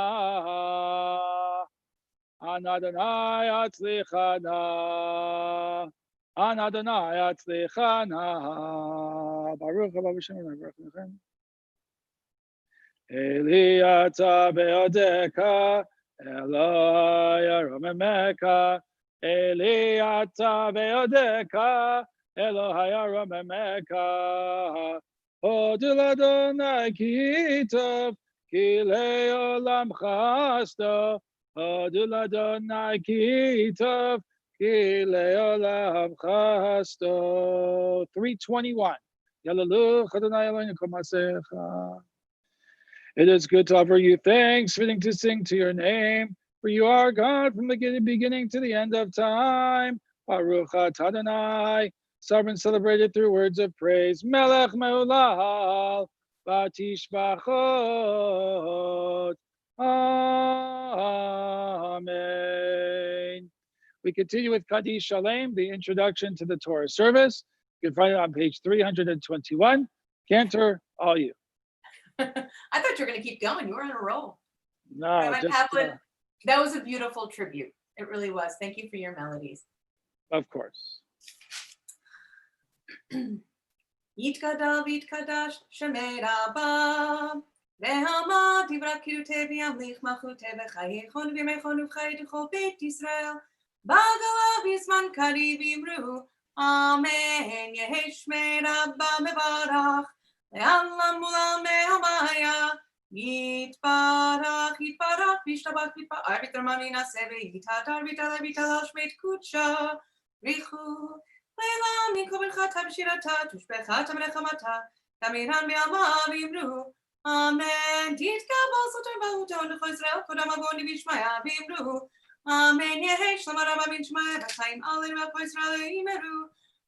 Ana Adonai Atzlichana. Ana Adonai Atzlichana. Baruch Haba B'Shem Baruch Lechem. Eli ata be'odeka, Eloi aromemeka. Eli ata be'odeka, Eloi aromemeka. Hodu l'Adonai ki tov, ki le'olam chasto. Hodu l'Adonai ki tov, ki le'olam chasto. 321. Yalaluch Adonai Eloheinu kol ma'asecha. It is good to offer you thanks, fitting to sing to your name. For you are God from the beginning to the end of time. Baruch atah Adonai, sovereign celebrated through words of praise. Melech me'ulal, batishbachot. Amen. We continue with Kaddish Shalem, the introduction to the Torah service. You can find it on page 321. Cantor, all you. I thought you were going to keep going. You were on a roll. No, Rabbi just Kaplan, that was a beautiful tribute. It really was. Thank you for your melodies. Of course. Yitkadal v'yitkadash shemei Rabba ve'hama divra kirutei v'yamlich malchutei v'chayechon v'yamechon v'chayet v'chol Beit Yisrael b'gala v'yizman kari v'imru Amen Yehi shmei Rabba mevarach le'alam ulam me'hamaya Yitbarach Yitbarach v'yishtabach v'yitbarach v'yitramani naseh v'yitadar v'yitadar v'yitadar shmeit kudsha v'yichu Leila Miko Benchata B'Shirata Tushbechata B'Nechamata Kamiran B'Alma V'Yimru Amen Titka B'Sotar B'Huton L'Cho Yisrael Kodam Avoni V'Yishmaya V'Yimru Amen Yehi Shlom Rabba V'Yishmaya V'Chaim Alin V'Cho Yisrael Yimeru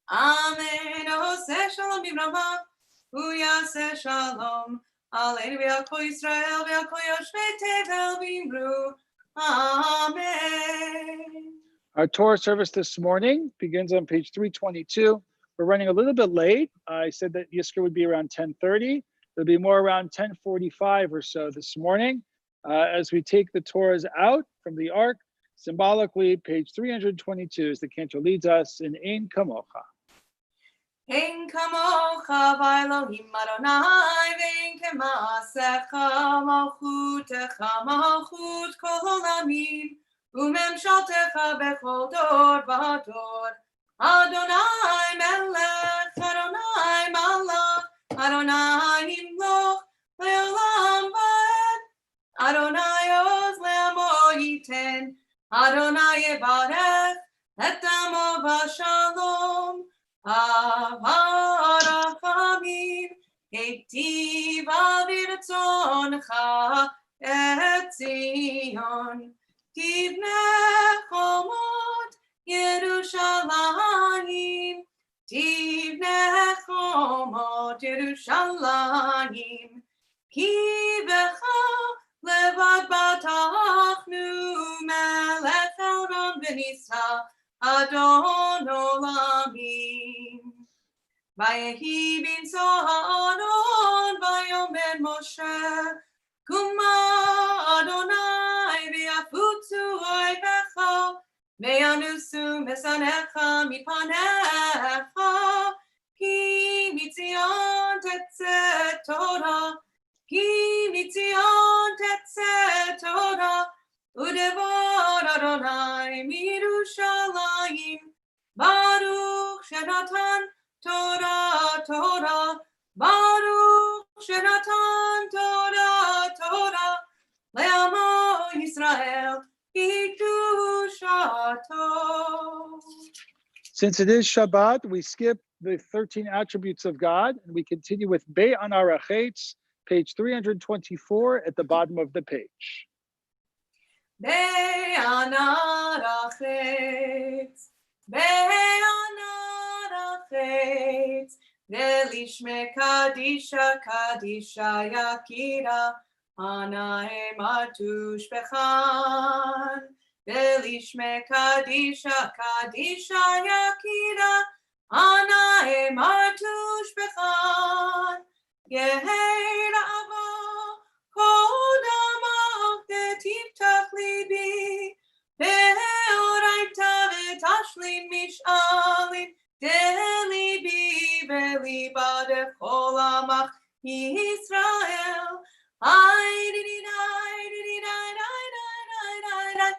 Amen Oseh Shalom B'Rama Uyaseh Shalom Alin V'Cho Yisrael V'Cho Yoshvei Tevel V'Yimru Amen. Our Torah service this morning begins on page 322. We're running a little bit late. I said that Yizkor would be around 10:30. It'll be more around 10:45 or so this morning as we take the Torahs out from the ark. Symbolically, page 322 as the cantor leads us in Ein Kamocha. Ein kamocha v'Elohim Adonai ve'ein kemasecha malchutecha malchut kol olamim u'memshaltecha bechol dor v'dor Adonai melech Adonai malach Adonai nimloch le'olam va'ed Adonai oz le'amo yiten Adonai yevarech et amo v'shalom Avarachamim, Eitiv avirtzoncha et Tzion, Tivne chomot Yerushalayim, Tivne chomot Yerushalayim, Ki becha levad batachnu melech Elron v'nisa, Adon olamim. Vayehi bin Sohanon, Vayomer Moshe, Kuma Adonai v'yafutzu oivecha, ve'yanusu mesanecha mipanecha, ki mitzion tetzeh Torah, ki mitzion tetzeh Torah, Udevar Adonai mirushalayim Baruch Shenatan Torah Torah Baruch Shenatan Torah Torah Le'amo Yisrael B'kedushato. Since it is Shabbat, we skip the 13 attributes of God and we continue with Be'an Arachetz, page 324 at the bottom of the page. Be'an Arachetz, Be'an Arachetz, Velishme Kadisha Kadisha Yakira, Anae matush bechan, Belishme kadisha kadisha yakira, Anae matush bechan, Yeheira ava, Kodama vetiftach libi, Beoraita vetashli mishalin, Delibi veliba de kolamach Yisrael. I did it, I did it, I did it,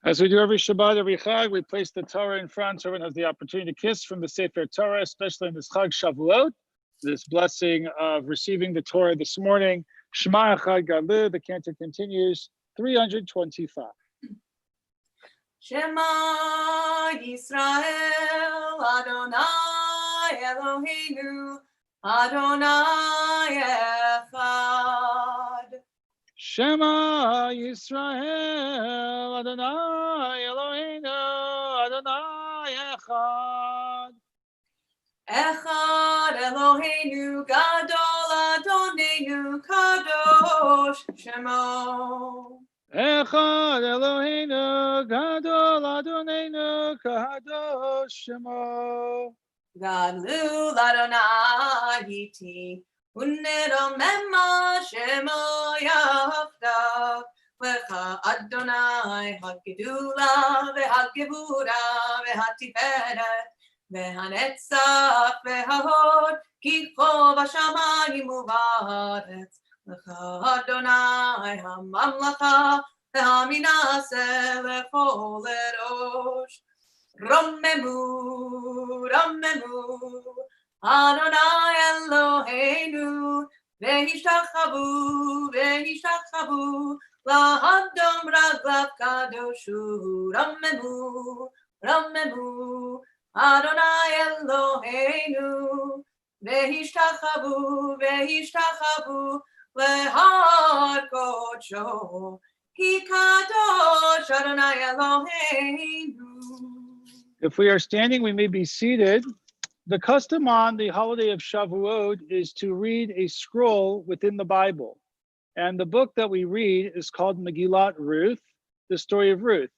As we do every Shabbat, every Chag, we place the Torah in front so everyone has the opportunity to kiss from the Sefer Torah, especially in this Chag Shavuot, this blessing of receiving the Torah this morning. Shema Echad Gadol, the cantor continues, 325. Shema Yisrael, Adonai Eloheinu, Adonai Echad. Shema Yisrael, Adonai Eloheinu, Adonai Echad. Echad Eloheinu, Gadol Adonenu, Kadosh Shemo. Echad Eloheinu, Gadol Adonenu, Kadosh Shemo. Gadlu Adonai Iti, Uneromema Shemo Yachdav, Lecha Adonai HaGedula, VeHaGevura, VeHaTiferet, VeHaNetzach, VeHahod, Ki Chov HaShamayim U'Va'aretz, Lecha Adonai HaMamlacha, VeHaminaseh Lechol Erosh. Romemu, Romemu, Adonai Eloheinu, Vehishtachavu, Vehishtachavu, Lahadom Raglav Kadoshu, Romemu, Romemu, Adonai Eloheinu, Vehishtachavu, Vehishtachavu, Lehar Kodsho, Ki Kadosh Adonai Eloheinu. If we are standing, we may be seated. The custom on the holiday of Shavuot is to read a scroll within the Bible. And the book that we read is called Megillat Ruth, the story of Ruth.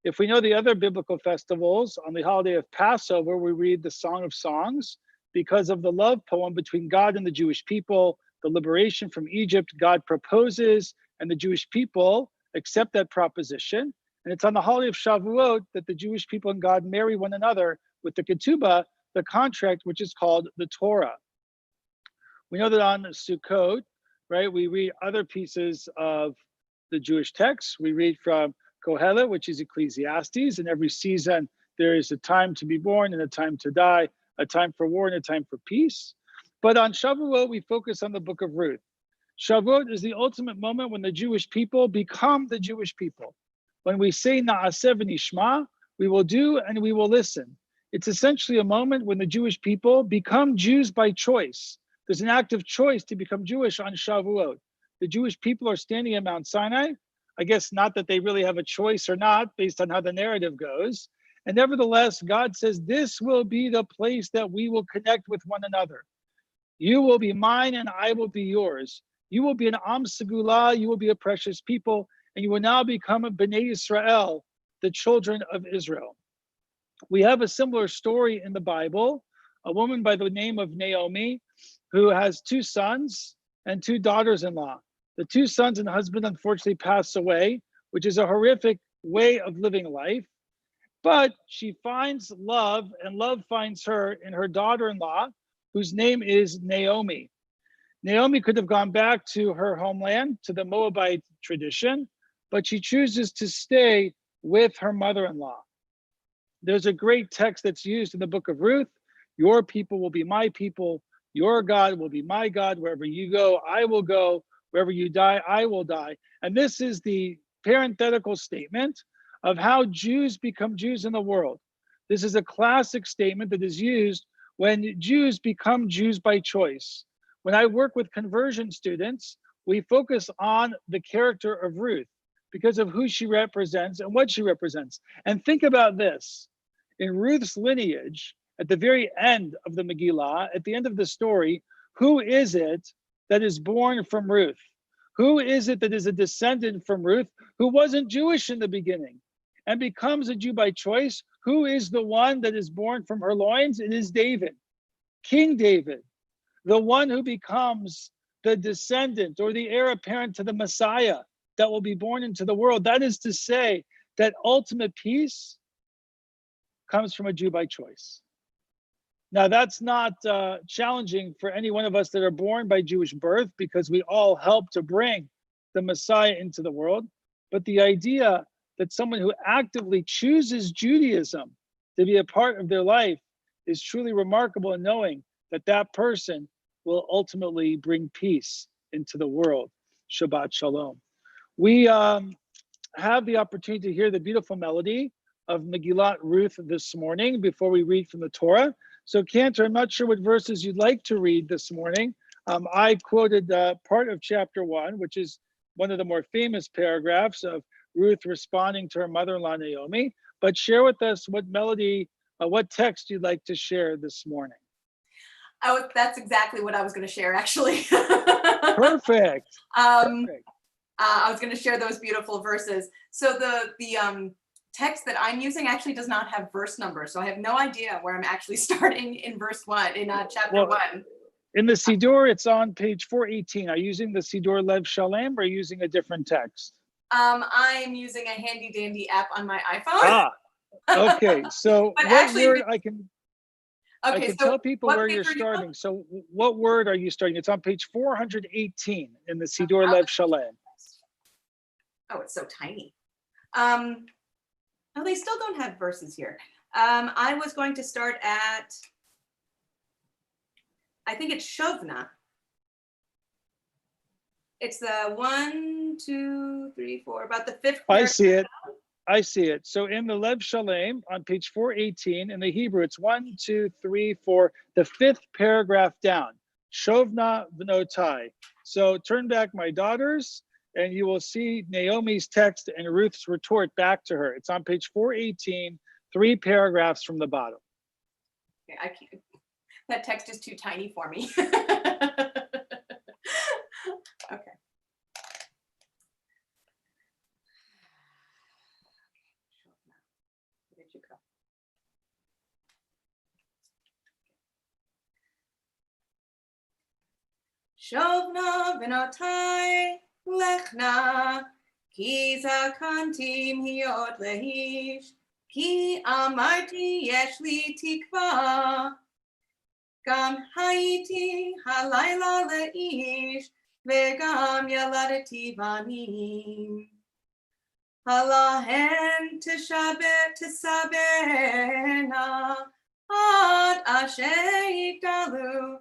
If we know the other biblical festivals, on the holiday of Passover, we read the Song of Songs because of the love poem between God and the Jewish people, the liberation from Egypt. God proposes and the Jewish people accept that proposition. And it's on the holiday of Shavuot that the Jewish people and God marry one another with the ketubah, the contract, which is called the Torah. We know that on Sukkot, right, we read other pieces of the Jewish text. We read from Kohelet, which is Ecclesiastes, and every season there is a time to be born and a time to die, a time for war and a time for peace. But on Shavuot, we focus on the book of Ruth. Shavuot is the ultimate moment when the Jewish people become the Jewish people. When we say Na'aseh v'nishma, we will do and we will listen. It's essentially a moment when the Jewish people become Jews by choice. There's an act of choice to become Jewish on Shavuot. The Jewish people are standing at Mount Sinai. I guess not that they really have a choice or not, based on how the narrative goes. And nevertheless, God says, this will be the place that we will connect with one another. You will be mine and I will be yours. You will be an Am Segulah, you will be a precious people, and you will now become a Bnei Israel, the children of Israel. We have a similar story in the Bible, a woman by the name of Naomi, who has 2 sons and 2 daughters-in-law. The 2 sons and husband unfortunately pass away, which is a horrific way of living life. But she finds love, and love finds her in her daughter-in-law, whose name is Naomi. Naomi could have gone back to her homeland, to the Moabite tradition, but she chooses to stay with her mother-in-law. There's a great text that's used in the book of Ruth. Your people will be my people. Your God will be my God. Wherever you go, I will go. Wherever you die, I will die. And this is the parenthetical statement of how Jews become Jews in the world. This is a classic statement that is used when Jews become Jews by choice. When I work with conversion students, we focus on the character of Ruth because of who she represents and what she represents. And think about this. In Ruth's lineage, at the very end of the Megillah, at the end of the story, who is it that is born from Ruth? Who is it that is a descendant from Ruth who wasn't Jewish in the beginning and becomes a Jew by choice? Who is the one that is born from her loins? It is David, King David, the one who becomes the descendant or the heir apparent to the Messiah that will be born into the world. That is to say that ultimate peace comes from a Jew by choice. Now, that's not challenging for any one of us that are born by Jewish birth, because we all help to bring the Messiah into the world. But the idea that someone who actively chooses Judaism to be a part of their life is truly remarkable in knowing that that person will ultimately bring peace into the world. Shabbat Shalom. We have the opportunity to hear the beautiful melody of Megillat Ruth this morning before we read from the Torah. So Cantor, I'm not sure what verses you'd like to read this morning. I quoted part of chapter 1, which is one of the more famous paragraphs of Ruth responding to her mother-in-law Naomi, but share with us what melody, what text you'd like to share this morning. Oh, that's exactly what I was going to share, actually. Perfect. Perfect. I was going to share those beautiful verses. So the text that I'm using actually does not have verse numbers, so I have no idea where I'm actually starting in verse 1 in chapter 1. In the Siddur, it's on page 418. Are you using the Siddur Lev Shalem or using a different text? I'm using a handy dandy app on my iPhone. Ah, okay. So But what actually, word I can tell people where you're starting. So what word are you starting? It's on page 418 in the Siddur Lev Shalem. Oh, it's so tiny. Oh, they still don't have verses here. I was going to start at, I think it's Shovna. It's the 1, 2, 3, 4, about the 5th. I see it. I see it. So in the Lev Shalem on page 418 in the Hebrew, it's 1, 2, 3, 4, the 5th paragraph down. Shovna v'notai. So turn back, my daughters, and you will see Naomi's text and Ruth's retort back to her. It's on page 418, 3 paragraphs from the bottom. Okay, I can't. That text is too tiny for me. Okay. Where did you go? Shovna v'notai lechna, ki zakantim hiot lehish, ki amarti yesh li tikva, gam hayiti halayla leish, vegam yaladati banim. Halahen tisabena, ad asher yigdalu,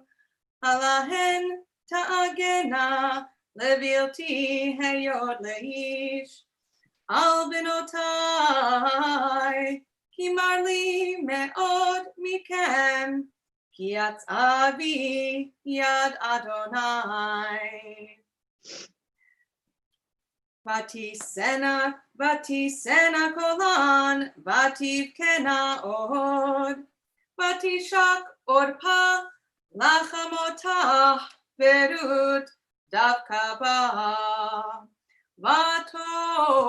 halahen ta'agena, levilti heyod leish. Al benotai, ki marli me'od mikem, ki avi yad Adonai. Vatisena kolan, vativkena od, vatishak orpa, lachamotah, verut, davka ba. Vatomer,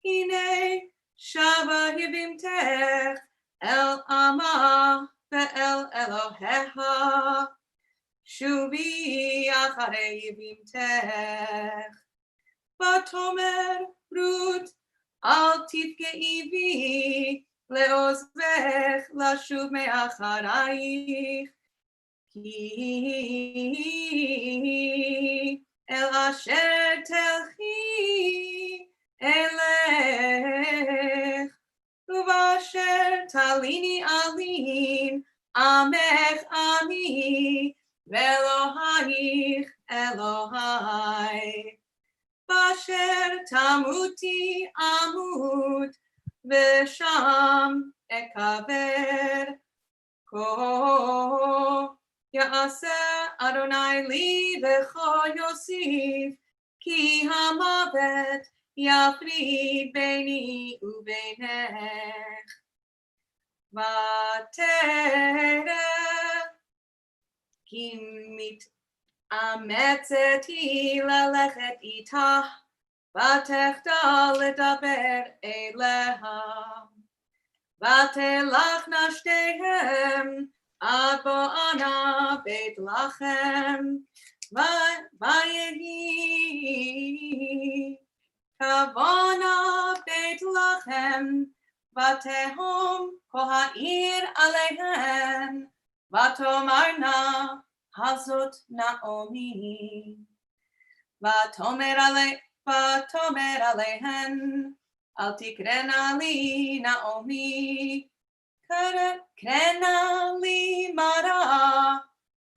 hine, shava hivimtech, el ama, ve'el Elohecha, shuvi acharei hivimtech. Vatomer Ruth, al tifkei vi, leozvech lashuv me'acharayich, ki el asher telchi elech, uvasher talini alin, amech ani, ve'elohayich Elohai. Basher tamuti amut, v'sham ekaver, ko יעשה אדוני לי וכה יוסיף, כי המוות יפריד ביני ובינך. ותרא כי מתאמצת היא ללכת איתך, ותחדל לדבר אליה. ותלכנה שתיהם עד בואנה בית לחם, ויהי כבונה בית לחם, ותהום כל העיר עליהן, ותאמרנה הזאת נעמי. ותאמר עליהן, אל תקראנה לי נעמי, קראנה לי מרה,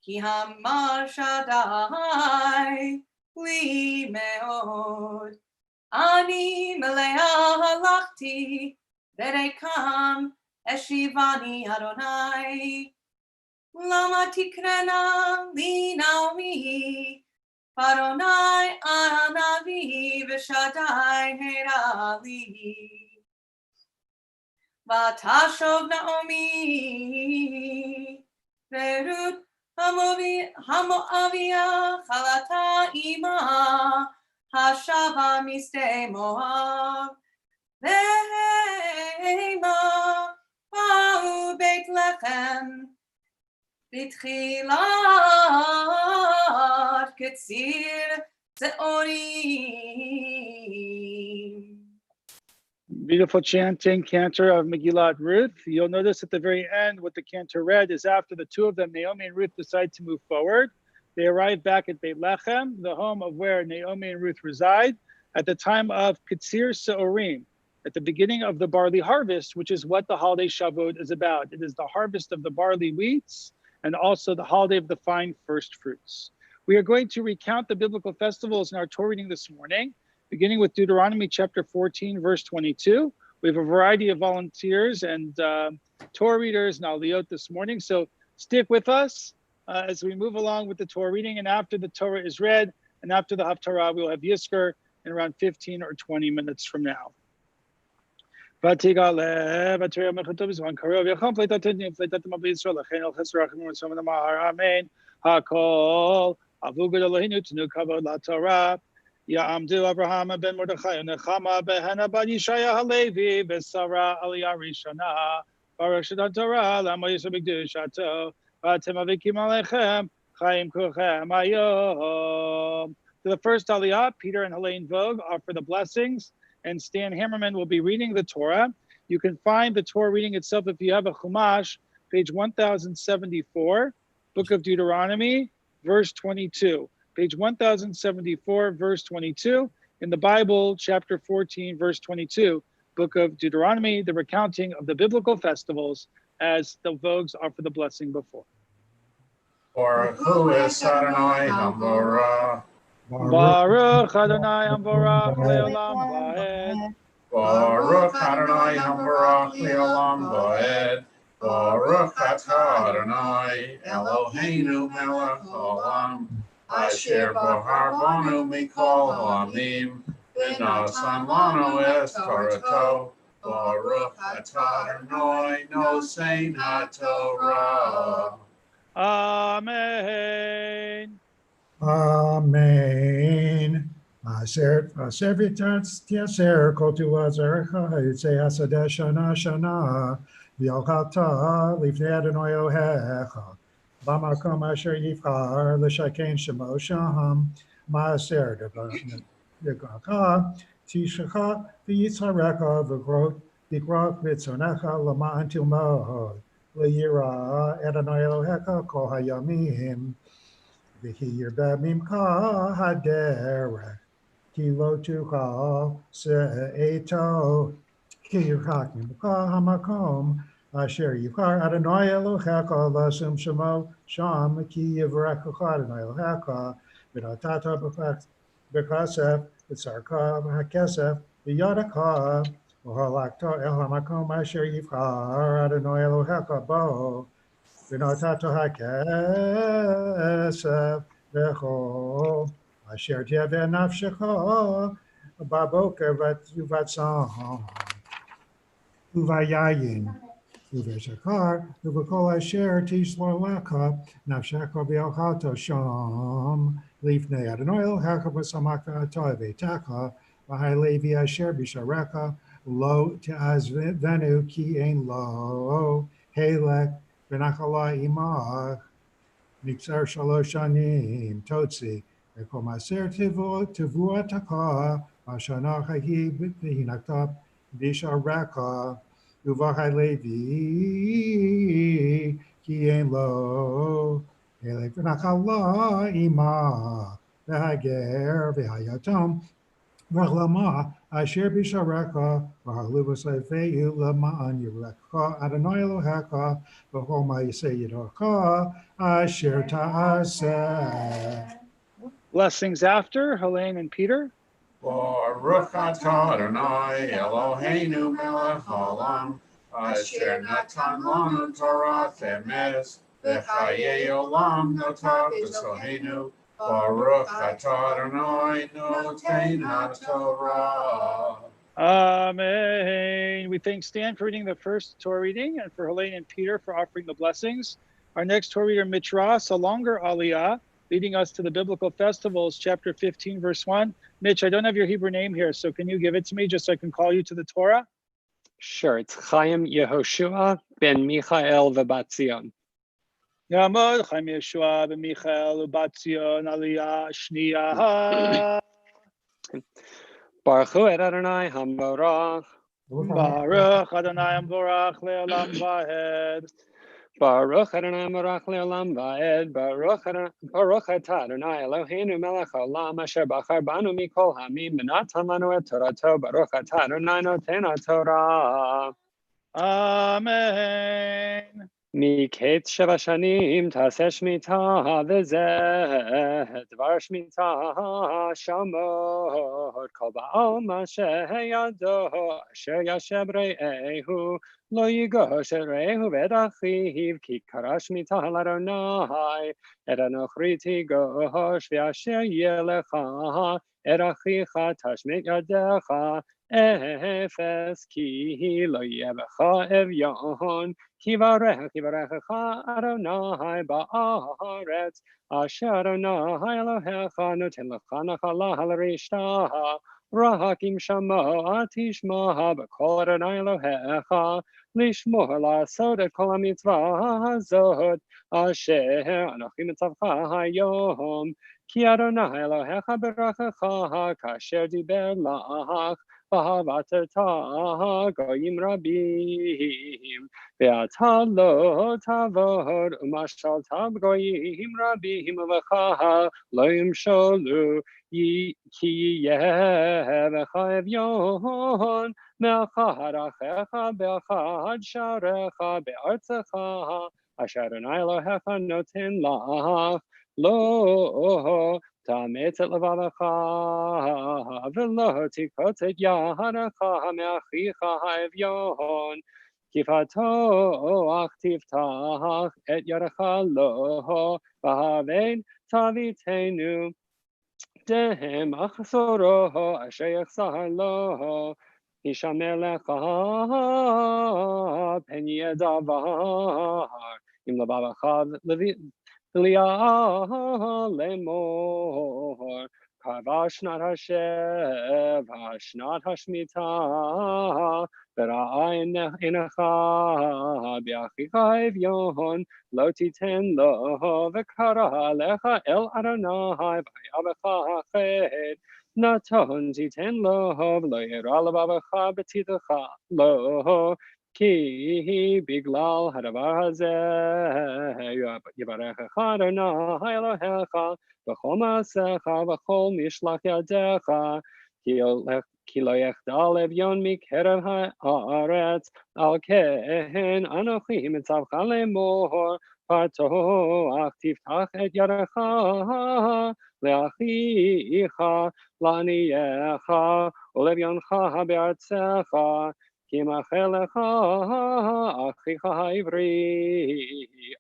כי אמר שדי לי מאוד. אני מלאה הלכתי, וריקם השיבני אדוני. למה תקראנה לי נעמי? אדוני ענבי ושדי הרע לי. ותשוב נעמי, ורות המואביה חלתה עמה, השבה משדה מואב. והמה באו בית לחם, בתחילת קציר צעורים. Beautiful chanting, cantor of Megillat Ruth. You'll notice at the very end what the cantor read is after the two of them, Naomi and Ruth, decide to move forward. They arrive back at Beit Lechem, the home of where Naomi and Ruth reside, at the time of Katsir Seorim, at the beginning of the barley harvest, which is what the holiday Shavuot is about. It is the harvest of the barley wheats and also the holiday of the fine first fruits. We are going to recount the biblical festivals in our Torah reading this morning, beginning with Deuteronomy chapter 14, verse 22. We have a variety of volunteers and Torah readers and aliyot this morning, so stick with us as we move along with the Torah reading. And after the Torah is read and after the Haftarah, we'll have Yizkor in around 15 or 20 minutes from now. Amen. Hakol avugad Eloheinu tenu kavod laTorah. Ya'amdu Abraham ben Mordechai Nechama behena bar Yishaya Halevi besara Aliyah Rishana Baruch Shadon Torah Lamo Yisrael B'Kedushato V'atem Avikim Alechem Chaim Kuchem Hayom. To the first Aliyah, Peter and Helene Vogue offer the blessings, and Stan Hammerman will be reading the Torah. You can find the Torah reading itself if you have a Chumash, page 1074, Book of Deuteronomy, verse 22. Page 1074, verse 22. In the Bible, chapter 14, verse 22, Book of Deuteronomy, the recounting of the biblical festivals as the Vogues offer the blessing before. Baruch Hu es Adonai Hamborah. Baruch Adonai Hamborach Leolam Vaed. Baruch Adonai Hamborach Leolam Vaed. Baruch atah Adonai Eloheinu melech haolam, asher bahar banu mikol ha'amim, v'nasan lanu es Torato. Baruch atah Adonai nosein haTorah. Amen. Amen. Aser vitats tiaser kotu azerecha yitzei hasadeh shana shana v'yalchata lifnei Adonai Elohecha b'makom asher yivchar l'shaken shemo sham maaser devacha tishacha v'yitzharecha v'grot v'tzonecha l'ma'an tilmod l'yira Adonai Elohecha kol hayamim v'hi yirba mimcha haderech ki lo tucha se'eto ki yirchak mimcha hamakom asher yivchar Adonai Elohecha l'asum shemo sham ki yivrechecha Adonai Elohecha v'natata b'kasef v'tzarka v'hakesef v'yadaka v'halakta el hamakom asher yivchar Adonai Elohecha bo ונתתו הכסף לכל אשר תאווה נפשך בבוקר ובצהר וביין ובשחר ובכל אשר תשמור לך נפשך באוכלתו שם לפני אדוני אלוהיך ושמחת אתה בביתך והלוי אשר בשעריך לא תעזבנו כי אין לו חלק ונחלה עמך נקצר 3 שנים תוציא וכל מעשר תבואתך בשנה ההיא והנחת בשעריך ובהלוי כי אין לו חלק ונחלה עמך והגר והיתום והלמה אשר בשעריך והעלו בספהו למען יראך אדוני אלוהיך בכל מעשה ידך אשר תעשה. Blessings after, Helene and Peter. Baruch atah Adonai Eloheinu melech haolam asher natan lanu Torah emes v'chayei olam notav b'sohenu Baruch atah Adonai noten haTorah. Amen. We thank Stan for reading the first Torah reading and for Helene and Peter for offering the blessings. Our next Torah reader, Mitras, a longer aliyah, leading us to the biblical festivals, chapter 15, verse 1. Mitch, I don't have your Hebrew name here, so can you give it to me just so I can call you to the Torah? Sure, it's Chaim Yehoshua ben Michael v'bat Tzion. Yamod Chaim Yeshua ben Michael v'bat Tzion aliyah shniya. Baruch hu et Adonai hamorach. Baruch Adonai Amvorach le'olam va'ed. Baruch Adonai Morach le'olam va'ed. Baruch atah Adonai Eloheinu melech haolam asher bachar banu mikol hamim v'natan lanu et torato. Baruch atah Adonai noten haTorah. Amen. מקץ 7 שנים תעשה שמיטה וזה דבר שמיטה שמור כל בעלמא שידו אשר ישב רעהו לא יגוש את רעהו ואת אחיו כי קרא שמיטה לאדוני את הנוכרי תגוש ואשר יהיה לך את אחיך תשמט ידך אפס כי לא יהיה בך אביון כי יברכך אדוני בארץ אשר אדוני אלוהיך נותן לך נחלה על רשתה רק אם שמוע תשמע בקול אדוני אלוהיך לשמור לעשות את כל המצווה הזאת אשר אנוכי מצווך היום כי אדוני אלוהיך ברכך כאשר דיבר לך ועבדת גויים רבים ואתה לא תעבוד ומשלת בגויים רבים ובך לא ימשלו כי יהיה בך אביון מאחד אחיך באחד שעריך בארצך אשר אדוני אלוהיך נותן לך לא תאמץ את לבבך ולא תקפוץ את ידך מאחיך האביון כי פתוח תפתח את ידך לו והבן תביטנו דם מחסורו אשר יחסר לו ישמר לך פן יהיה דבר אם לבבך לאמור קרבה שנת השבע שנת השמיטה וראה עינך באחיך האביון לא תיתן לו וקרא לך אל אדוני והיה בך חטא נתון תיתן לו ולא ירע לבבך בצדך לו כי בגלל הדבר הזה יברכך אדוני אלוהיך בכל מעשיך ובכל משלח ידיך כי לא יחדל אביון מקרב הארץ על כן אנוכי מצווך לאמור פתוח תפתח את ידך לאחיך לעניך ולאביונך בארצך כי מאחל לך אחיך העברי,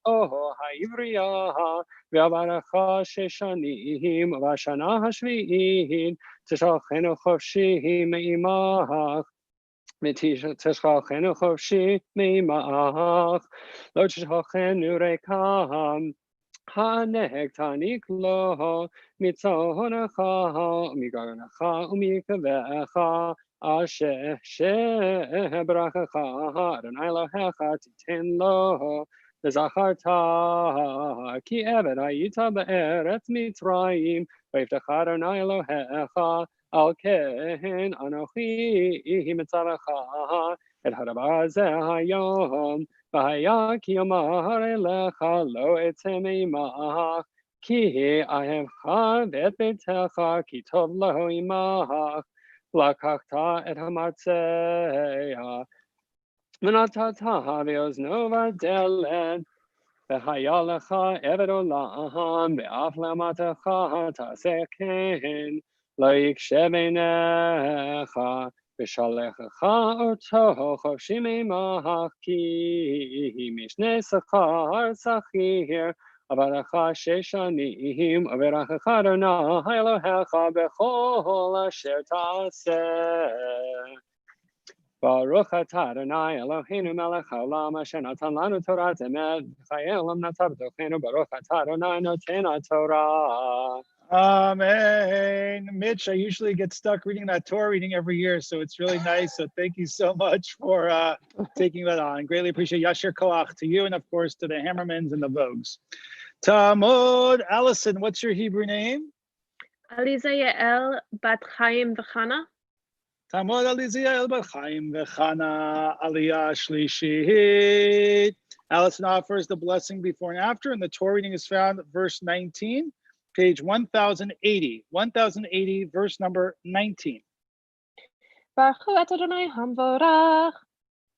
או העברייה, ועברך 6 שנים, ובשנה השביעית תשלחנו חופשי מעמך. ותשלחנו חופשי מעמך, לא תשלחנו ריקם. הנהג תעניק לו מצאנך ומגרנך ומקבך אשר ברכך אדוני אלוהיך תיתן לו. וזכרת כי עבד היית בארץ מצרים, ויפתח אדוני אלוהיך, על כן אנוכי מצווך את הדבר הזה היום. והיה כי יאמר אליך לא אצא מעמך, כי אהבך ואת ביתך, כי טוב לו עמך. לקחת את המרצע ונתת באוזנו ודלת, והיה לך עבד עולם, ואף לאמתך תעשה כן. לא יקשה בעיניך, ושלחך אותו חופשי מעמך, כי משנה שכר שכיר, עבדך 6 שנים, וברכך אדוני אלוהיך בכל אשר תעשה. ברוך אתה אדוני אלוהינו מלך העולם, אשר נתן לנו תורת אמת, וחיי עולם נטע בתוכנו. ברוך אתה אדוני נותן התורה. Amen. Mitch, I usually get stuck reading that Torah reading every year, so it's really nice. So thank you so much for taking that on. Greatly appreciate Yasher Koach to you, and of course to the Hammermans and the Vogues. Talmud, Allison, what's your Hebrew name? Aliza Yael Bat Chaim V'Chana. Talmud Aliza Yael Bat Chaim V'Chana Aliyah Shlishit. Allison offers the blessing before and after, and the Torah reading is found at verse 19. Page 1080, 1080, verse number 19. Baruch et Adonai Hamvorach.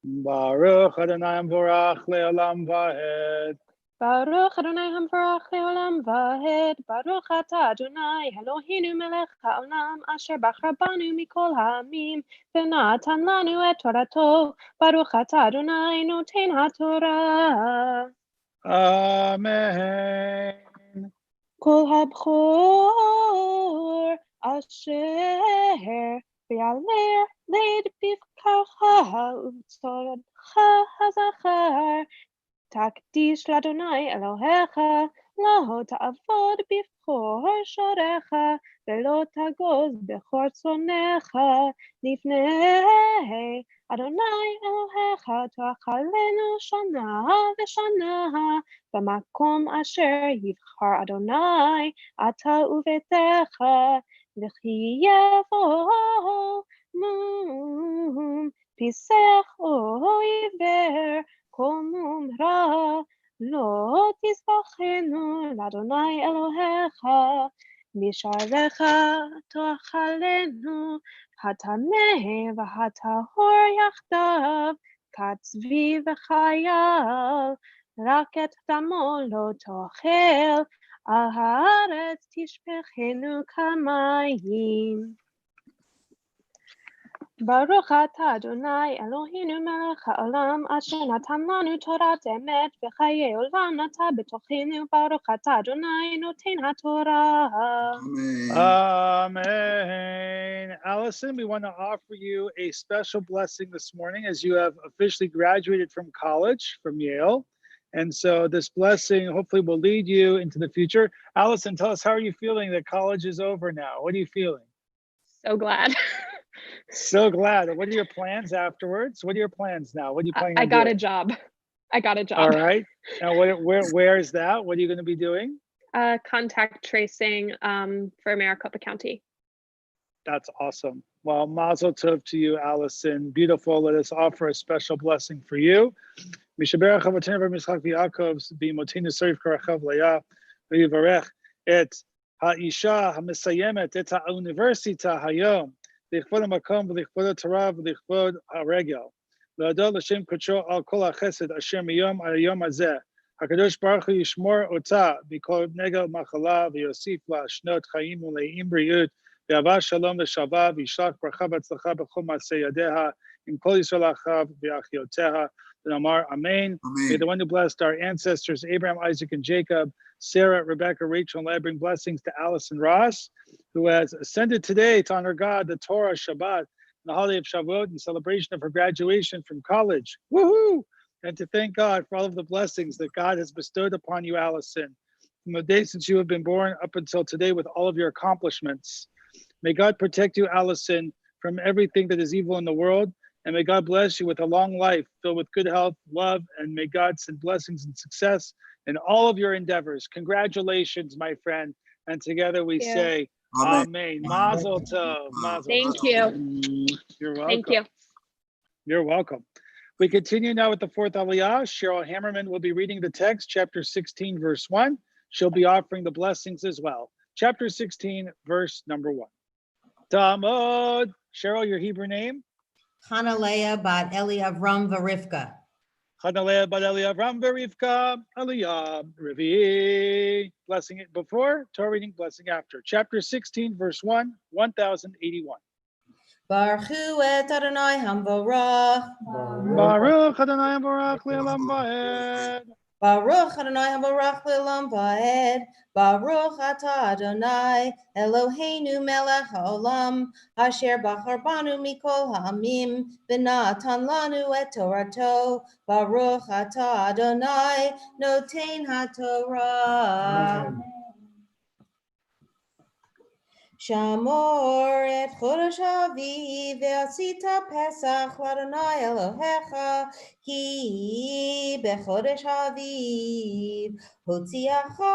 Baruch Adonai Hamvorach le'olam va'ed. Baruch Adonai Hamvorach le'olam va'ed. Baruch ata Adonai Eloheinu melech ha'olam, asher bachar banu mikol ha'amim, v'natan lanu et torato. Baruch ata Adonai noten ha'torah. Amen. Kol habchor asher v'yaler leid bivkacha u'tzoradcha hazachar takdish l'Adonai Elohecha lo ta'avod bivchor shorecha v'lo tagoz bechor tzonecha lifnei Adonai Elohecha to'achalenu shana v'shana במקום אשר יבחר אדוני אתה וביתך, וכי יבוא מום פיסח או עיוור, כל מום רע לא תזבחנו לאדוני אלוהיך, משעריך תאכלנו הטמא והטהור יחדיו, כצבי וחייל, רק את דמו לא תאכל, על הארץ תשפכנו כמים. ברוך אתה אדוני אלוהינו מלך העולם, אשר נתן לנו תורת אמת, וחיי עולם נטע בתוכנו. ברוך אתה אדוני נותן התורה. Amen. Allison, we want to offer you a special blessing this morning as you have officially graduated from college, from Yale. And so this blessing hopefully will lead you into the future. Allison, tell us, how are you feeling that college is over now? What are you feeling? So glad. So glad. What are your plans afterwards? What are your plans now? What are you planning on I got doing? a job. I got a job. All right. And where is that? What are you going to be doing? Contact tracing for Maricopa County. That's awesome. Well, mazel tov to you, Allison. Beautiful. Let us offer a special blessing for you. Mishaberach Avotenu v'Mischak v'Yaakov's b'Imotenu Soif Karachav Laya v'Yivarech et ha'isha ha'mesayemet et ha'universita hayom lichvod ha'makom v'lichvod ha'torah v'lichvod ha'regel l'adol l'shem kodsho al kol ha'chesed asher miyom ha'yom hazeh HaKadosh Baruch Hu yishmor ota b'kol negel machala v'yosif la shnot chayim u'le'im briut V'yavah shalom v'shalva v'yishlach bracha v'atzlacha b'chol ma'aseh yadeha im kol Yisrael achav v'achioteha v'namar amen. May the one who blessed our ancestors, Abraham, Isaac, and Jacob, Sarah, Rebecca, Rachel, and Leah, bring blessings to Allison Ross, who has ascended today to honor God, the Torah, Shabbat, and the holiday of Shavuot in celebration of her graduation from college. Woohoo! And to thank God for all of the blessings that God has bestowed upon you, Allison, from the day since you have been born up until today with all of your accomplishments. May God protect you, Allison, from everything that is evil in the world. And may God bless you with a long life filled with good health, love, and may God send blessings and success in all of your endeavors. Congratulations, my friend. And together we Thank you. say, Amen. Mazel tov. Mazel Thank tov. you. You're welcome. Thank you. You're welcome. We continue now with the fourth Aliyah. Cheryl Hammerman will be reading the text, chapter 16, verse 1. She'll be offering the blessings as well. Chapter 16, verse number 1. Tamod. Cheryl, your Hebrew name? Hanalea bat Eli Avram Varivka. Chanalea bat Eli Avram Verivka, Aliyah, Revi. Blessing it before, Torah reading, blessing after. Chapter 16, verse 1, 1081. Baruch hu et Adonai Hamvorach. Baruch Adonai Baruch Le'olam Va'ed. Baruch Adonai Hamvorach Le'olam Va'ed. Baruch atah Adonai Eloheinu melech haolam asher bachar banu mikol ha'amim v'natan lanu et Torato. Baruch atah Adonai noten haTorah. Shamor et chodesh Aviv ve'asita Pesach l'Adonai Elohecha ki bechodesh Aviv hotziacha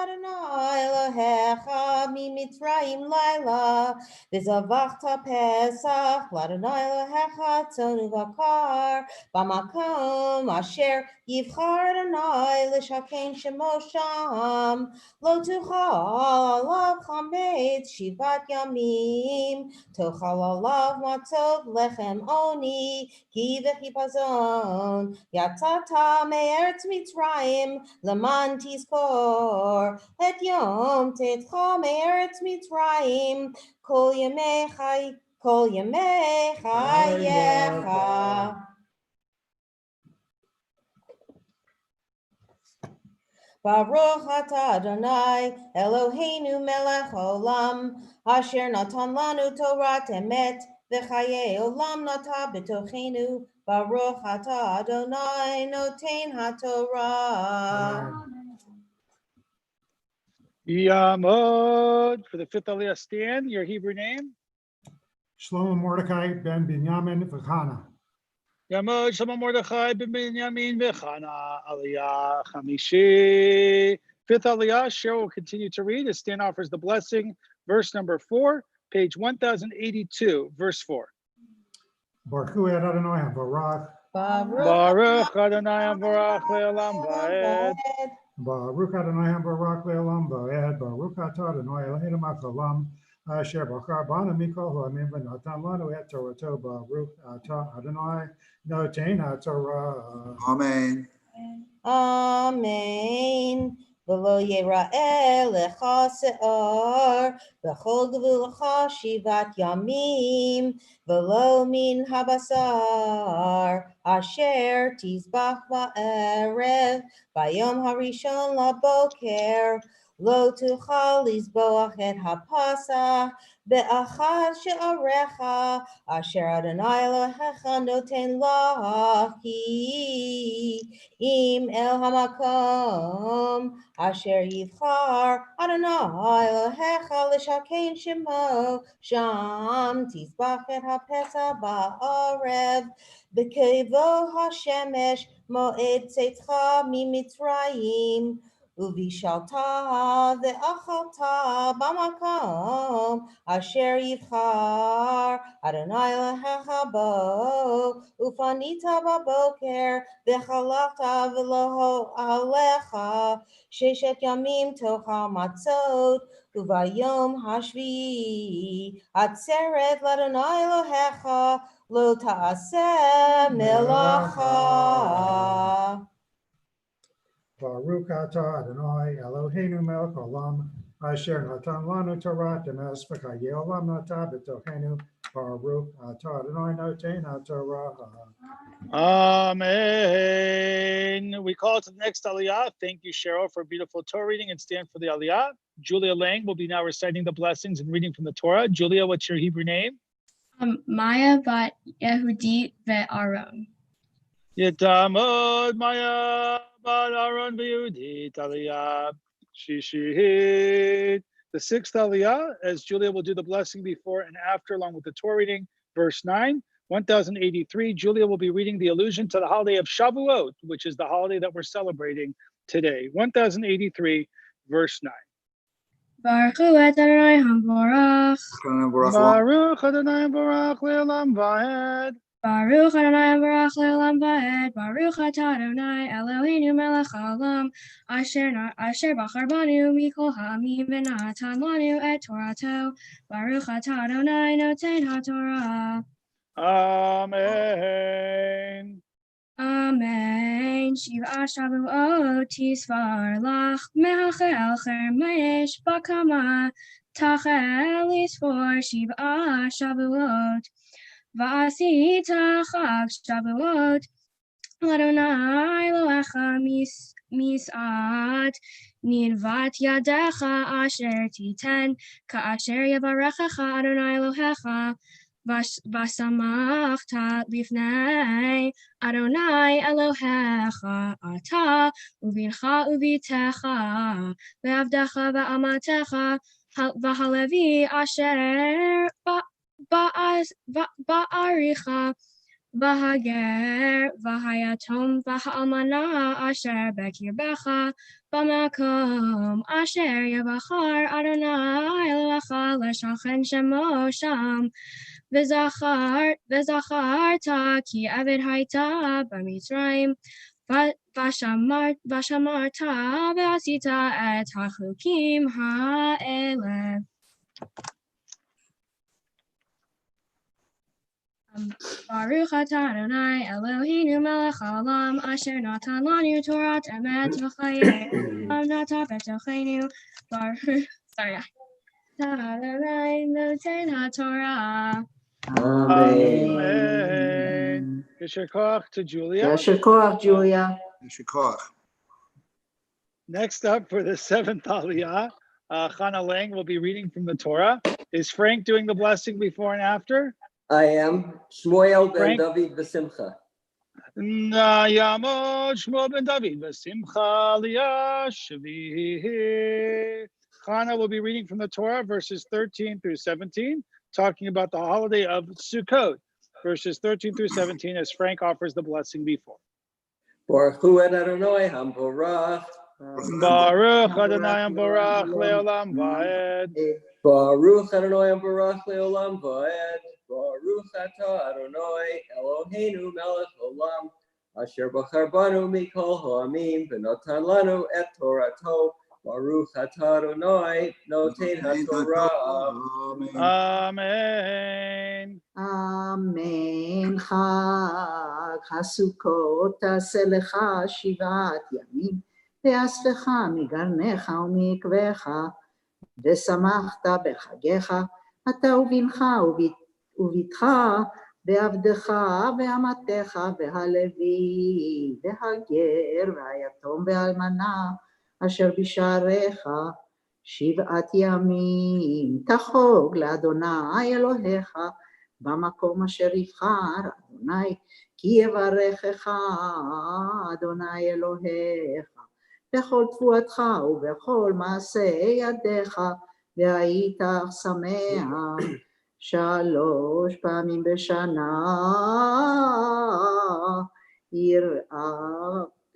Adonai Elohecha mimitzrayim laila v'zavachta Pesach l'Adonai Elohecha tzonu v'kar b'makom asher yivchar Adonai l'shaken shemo sham lo tuchal alav chametz shivat yamim tochal alav matzot lechem oni ki v'chipazon yatzata me'eretz Mitzrayim leman tizkor et yom tetcha me'eretz Mitzrayim kol yemei chayecha. Baruch atah Adonai Eloheinu melech haolam asher natan lanu Torah emet v'chayei olam nata b'tochenu. Baruch atah Adonai noten haTorah. Yamod. For the fifth Aliyah, Stan, your Hebrew name? Shlomo Mordecai ben Binyamin v'Chana. Yamod Shlomo Mordechai ben Binyamin v'Chana, Aliyah Chamishi. Fifth Aliyah, Cheryl will continue to read as Stan offers the blessing, verse number 4, page 1082, verse 4. Baruch hu et Adonai Hamvorach. Baruch Adonai Hamvorach Le'olam Va'ed. Baruch Adonai Hamvorach Le'olam Va'ed. Baruch atah Adonai Eloheinu melech haolam asher bachar banu mikol ha'amim v'natan lanu et Torato. Baruch atah Adonai noten haTorah. Amen. Amen. V'lo yera'eh lecha se'or b'chol gvulcha shivat yamim v'lo min habasar asher tizbach ba'erev bayom harishon laboker lo tuchal lizboach et hapasach be'achad she'arecha asher Adonai Elohecha noten lach ki im el hamakom asher yivchar Adonai Elohecha l'shaken shemo sham tizbach et hapesach ba'arev b'kevo hashemesh moed tzeitcha mimitzrayim uvishalta ve'achalta b'makom asher yivchar Adonai Elohecha bo ufanita baboker v'chalachta v'lo alecha sheshet yamim tocha matzot uvayom hashvi atzeret l'Adonai Elohecha lo ta'aseh melacha. Baruch atah Adonai Eloheinu melech haolam Asher natan lanu Torah temes v'chayei olam nata b'tochenu Baruch atah Adonai noten haTorah. Amen. We call it to the next Aliyah. Thank you, Cheryl, for a beautiful Torah reading, and stand for the Aliyah. Julia Lang will be now reciting the blessings and reading from the Torah. Julia, what's your Hebrew name? Maya bat Yehudit ve'Aaron. Yetamod Maya bat Aaron v'Yehudit Aliyah Shishit. The sixth Aliyah, as Julia will do the blessing before and after, along with the Torah reading, verse 9. 1083, Julia will be reading the allusion to the holiday of Shavuot, which is the holiday that we're celebrating today. 1083, verse 9. Baruch Hu Adonai Hamvorach. Baruch Adonai Baruch Le'olam Va'ed. Baruch Adonai Hamvorach Le'olam Va'ed. Baruch Atah Adonai Eloheinu melech haolam. Asher bachar banu mikol ha'amim v'natan lanu et Torato. Baruch Atah Adonai noten haTorah. Amen. Amen. Shiva Shavuot tisvar lach mehachel chermesh bakama tachel isfor Shiva Shavuot va'asita chag Shavuot l'Adonai Elohecha misat nirvat yadecha asher titen ka'asher yavarechecha Adonai Elohecha Vasamachta lifnei Adonai Elohecha ata uvincha uvitecha ve'avdecha ve'amatecha v'halevi asher ba'aricha v'hager v'hayatom v'ha'almana asher bekirbecha b'makom asher yavachar Adonai Elohecha l'shachen shemo sham וזכרת כי עבד היית במצרים, ושמרת ועשית את החוקים האלה. ברוך אתה אדוני אלוהינו מלך העולם אשר נתן לנו תורת אמת וחיי עולם נטע בתוכנו. אדוני נותן התורה. Amen. Yesher koach to Julia. Yesher koach, Julia. Yesher koach. Next up for the seventh Aliyah, Chana Lang will be reading from the Torah. Is Frank doing the blessing before and after? I am. Shmuel ben Frank? David v'simcha. Na yamod Shmuel ben David v'simcha Aliyah shvi. Chana will be reading from the Torah, verses 13 through 17. Talking about the holiday of Sukkot, verses 13 through 17, as Frank offers the blessing before. Baruch Hu Adonai Hamvorach. Baruch Adonai Hamvorach Le'olam Va'ed. Baruch Adonai Hamvorach Le'olam Va'ed. Baruch atah Adonai Eloheinu melech olam. Asher bachar banu mikol ha'amim v'natan lanu et Torato. Baruch atah Adonai noten haTorah. Amen. Amen. חג הסוכות תעשה לך 7 ימים, ואספך מגרנך ומעקבך, ושמחת בחגיך, אתה ובנך ובתך, ועבדך ואמתך, והלוי, והגר, והיתום והאלמנה, אשר בשעריך 7 ימים, תחוג לאדוני אלוהיך, במקום אשר יבחר אדוני, כי יברכך אדוני אלוהיך, בכל תבואתך ובכל מעשה ידיך, והיית שמח 3 פעמים בשנה,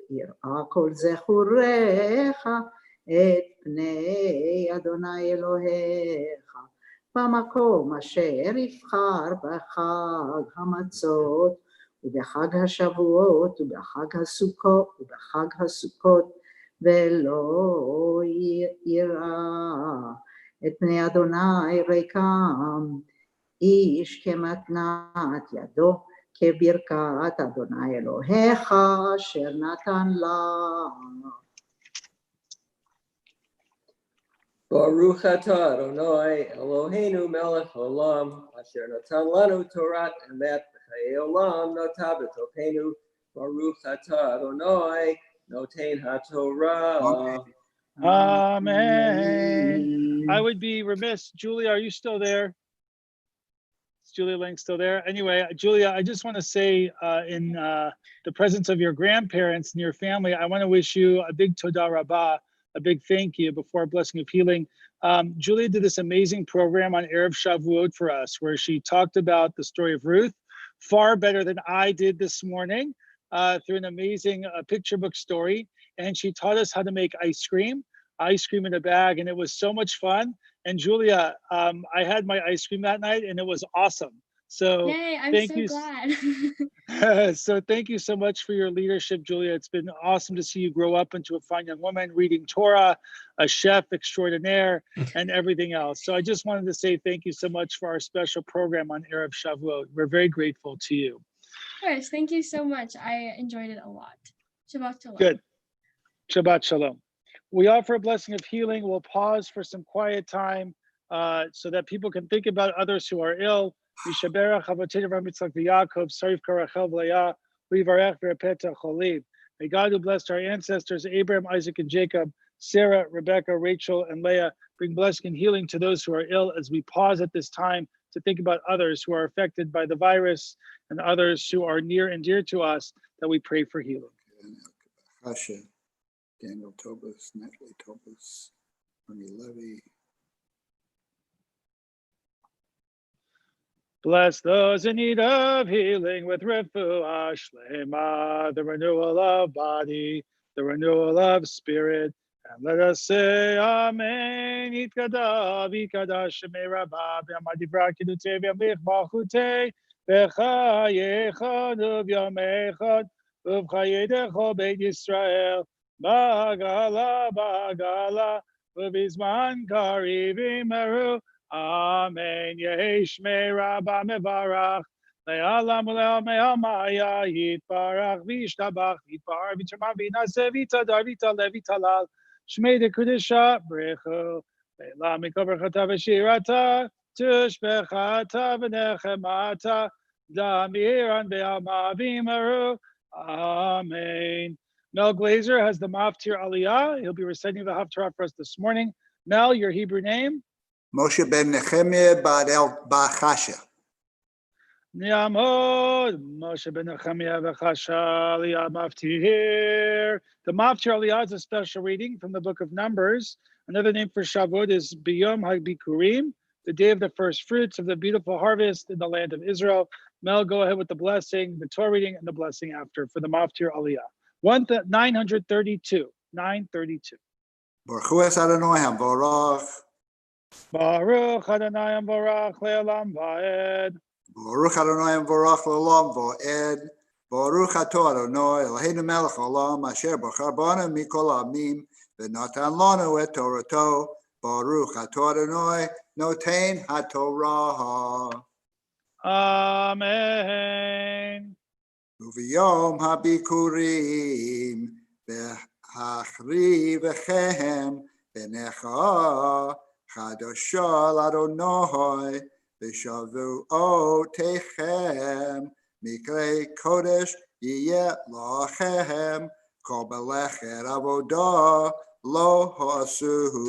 יראה כל זכוריך את פני אדוני אלוהיך, במקום אשר יבחר בחג המצות, ובחג השבועות, ובחג הסוכות, ולא יראה את פני אדוני ריקם, איש כמתנת ידו, כברכת אדוני אלוהיך, אשר נתן לה. Baruch atah Adonai Eloheinu melech haolam asher natan lanu Torat emet b'chayei olam notah b'tocheinu. Baruch atah Adonai noten haTorah. Amen. I would be remiss. Julia, are you still there? Is Julia Lang still there? Anyway, Julia, I just want to say in the presence of your grandparents and your family, I want to wish you a big todah rabbah, a big thank you before a blessing of healing. Julia did this amazing program on Erev Shavuot for us, where she talked about the story of Ruth, far better than I did this morning, through an amazing picture book story. And she taught us how to make ice cream in a bag, and it was so much fun. And Julia, I had my ice cream that night, and it was awesome. So Yay, I'm thank so you. glad. So thank you so much for your leadership, Julia. It's been awesome to see you grow up into a fine young woman, reading Torah, a chef extraordinaire, and everything else. So I just wanted to say thank you so much for our special program on Erev Shavuot. We're very grateful to you. Of course, thank you so much. I enjoyed it a lot. Shabbat shalom. Good. Shabbat shalom. We offer a blessing of healing. We'll pause for some quiet time so that people can think about others who are ill. Yishaberach Avotenu Avraham Yitzchak v'Yaakov, Sarif Karachel v'Leah, V'yivarech v'Repeta Cholim. May God who blessed our ancestors, Abraham, Isaac, and Jacob, Sarah, Rebecca, Rachel, and Leah, bring blessing and healing to those who are ill as we pause at this time to think about others who are affected by the virus and others who are near and dear to us, that we pray for healing. Daniel Tobus, Natalie Tobus, Remy Levy. Bless those in need of healing with refuah shlema, the renewal of body, the renewal of spirit. And let us say, Amen. Yitkadav, Yikadash, Shemei Rabbah, B'yamadivra Kidutei, V'yamlich Bachutei, V'chayechad, V'yamechad, V'chayedecho Beit Yisrael, Ba'agala, Ba'agala, V'bizman Kariv Imeru. Amen. Yehi Shmei Rabbah Mevarach. Le'alam u'le'al me'amaya yitbarach v'yishtabach yitbar v'yitshama v'yinaseh v'yitadar v'yitaleh v'yitalal Shmei de'kudesha b'rechu le'elam mikol berachata v'shirata tushbechata v'nechemata damiran be'alma v'imeru. Amen. Mel Glazer has the Maftir Aliyah. He'll be reciting the Haftarah for us this morning. Mel, your Hebrew name? Moshe ben Nehemiah bar Chasha. Niamod, Moshe ben Nehemiah v'chasha aliyah maftir. The Maftir Aliyah is a special reading from the book of Numbers. Another name for Shavuot is Biyom HaBikurim, the day of the first fruits of the beautiful harvest in the land of Israel. Mel, go ahead with the blessing, the Torah reading, and the blessing after for the Maftir Aliyah. 932. 932. Baruch Hu es Adonai Hamvorach. Baruch Adonai Hamvorach le'olam va'ed. Baruch Adonai Hamvorach le'olam va'ed. Baruch atah Adonai Eloheinu melech haolam asher bachar banu mikol ha'amim v'natan lanu et Torato. Baruch atah Adonai noten haTorah. Amen. Uviyom habikurim v'hachri v'chem v'necha chadashah l'Adonai v'shavuotechem mikrei kodesh yiyeh lachem kol belechet avodah lo ha'asuhu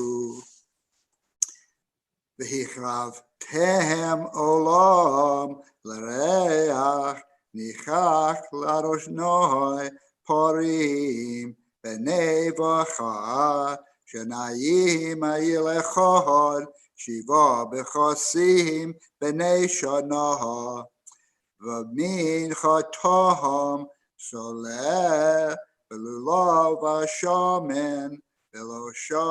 v'hichravtem olam l'reach nichach l'Adonai parim b'nei v'chad shenayim ha'ilechad shiva b'chasim b'nei shana v'min chataham soleh b'lulav v'shamen b'losha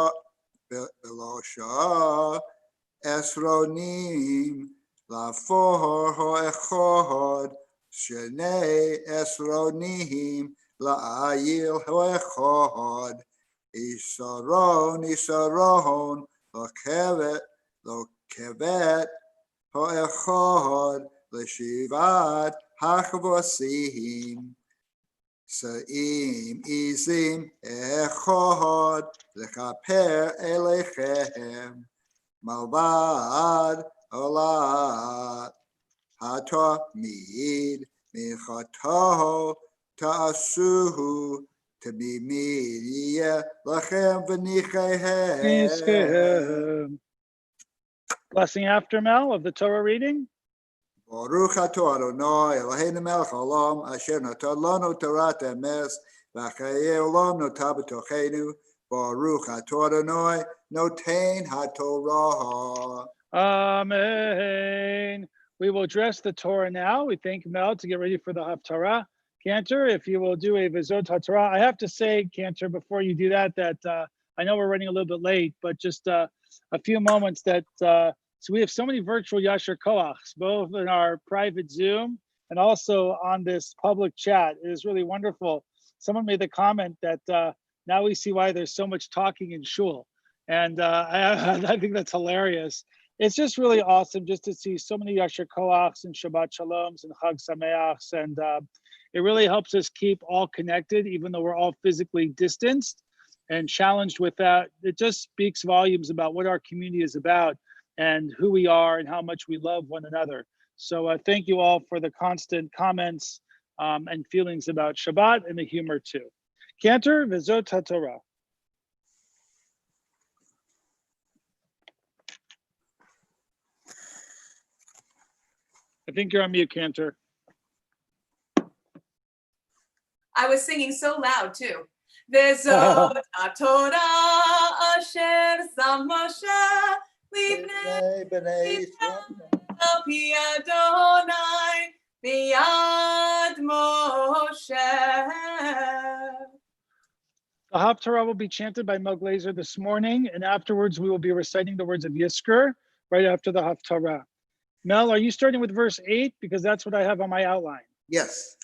esronim lafor ha'echad shenei esronim la'ayil ha'echad Isaron lokevet ha'echad l'shivat hachvosim Sa'im izim echod lechaper elechem malvad olat hato mid michatoho ta'asuhu tabimid lachem v'nichehem. Blessing after Mel of the Torah reading. Baruch atah Adonai Eloheinu melech haolam asher natan lanu torat emes v'chayei olam notah b'tocheinu. Baruch atah Adonai noten haTorah. Amen. We will address the Torah now. We thank Mel to get ready for the Haftarah. Cantor, if you will do a Vizot HaTorah. I have to say, Cantor, before you do that, I know we're running a little bit late, but just a few moments so we have so many virtual Yasher Koachs, both in our private Zoom and also on this public chat. It is really wonderful. Someone made the comment that now we see why there's so much talking in shul. And I think that's hilarious. It's just really awesome just to see so many Yasher Koachs and Shabbat Shaloms and Chag Sameachs. And it really helps us keep all connected, even though we're all physically distanced and challenged with that. It just speaks volumes about what our community is about and who we are and how much we love one another. So thank you all for the constant comments and feelings about Shabbat and the humor too. Cantor, Vizot HaTorah. I think you're on mute, Cantor. I was singing so loud too. V'zot HaTorah asher sam Moshe Livnei B'nei al pi Adonai b'yad Moshe. The Haftarah will be chanted by Mel Glazer this morning, and afterwards we will be reciting the words of Yizkor right after the Haftarah. Mel, are you starting with verse 8? Because that's what I have on my outline. Yes.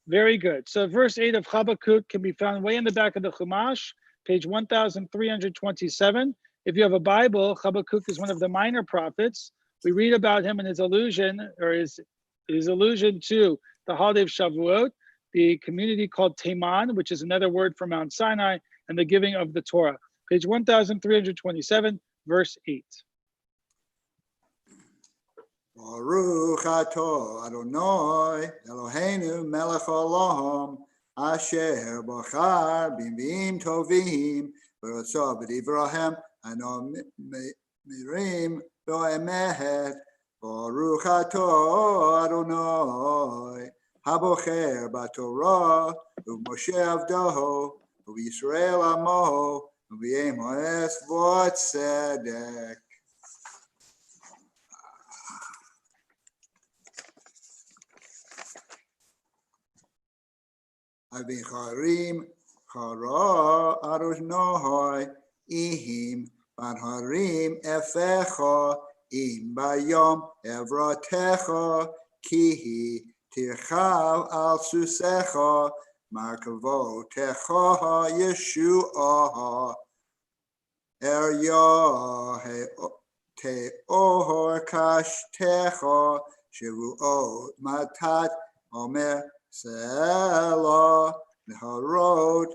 Very good. So verse 8 of Habakkuk can be found way in the back of the Chumash, page 1327. If you have a Bible, Habakkuk is one of the minor prophets. We read about him in his allusion to the holiday of Shavuot, the community called Teman, which is another word for Mount Sinai, and the giving of the Torah. Page 1327, verse 8. Baruch atah Adonai Eloheinu melech haolam asher bachar b'yamim tovim v'ratzah b'divrahem ano mirim b'emet. Baruch atah Adonai habocher b'torah u'Moshe avdaho u'Yisrael amo u'b'yem ha'es v'tzedek. Avicharim chara Adonai ihim banharim efecha im bayom evratecha kihi tirchav al susecha markavotecha Yeshua eryah te'ohor kashtecha shavuot matat omer Selah neharot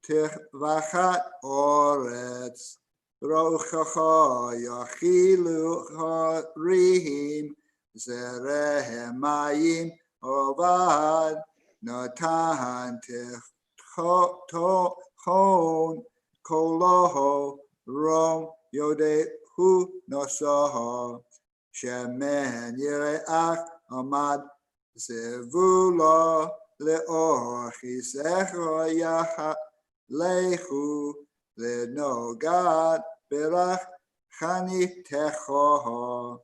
tichvachat oretz rochacha yachilu harihim zerehem mayim ovad natan tichon koloho rom yodehu nosaha shemen yireach amad Zevula leor chisecho yacha lechu lenogad berach chanitecho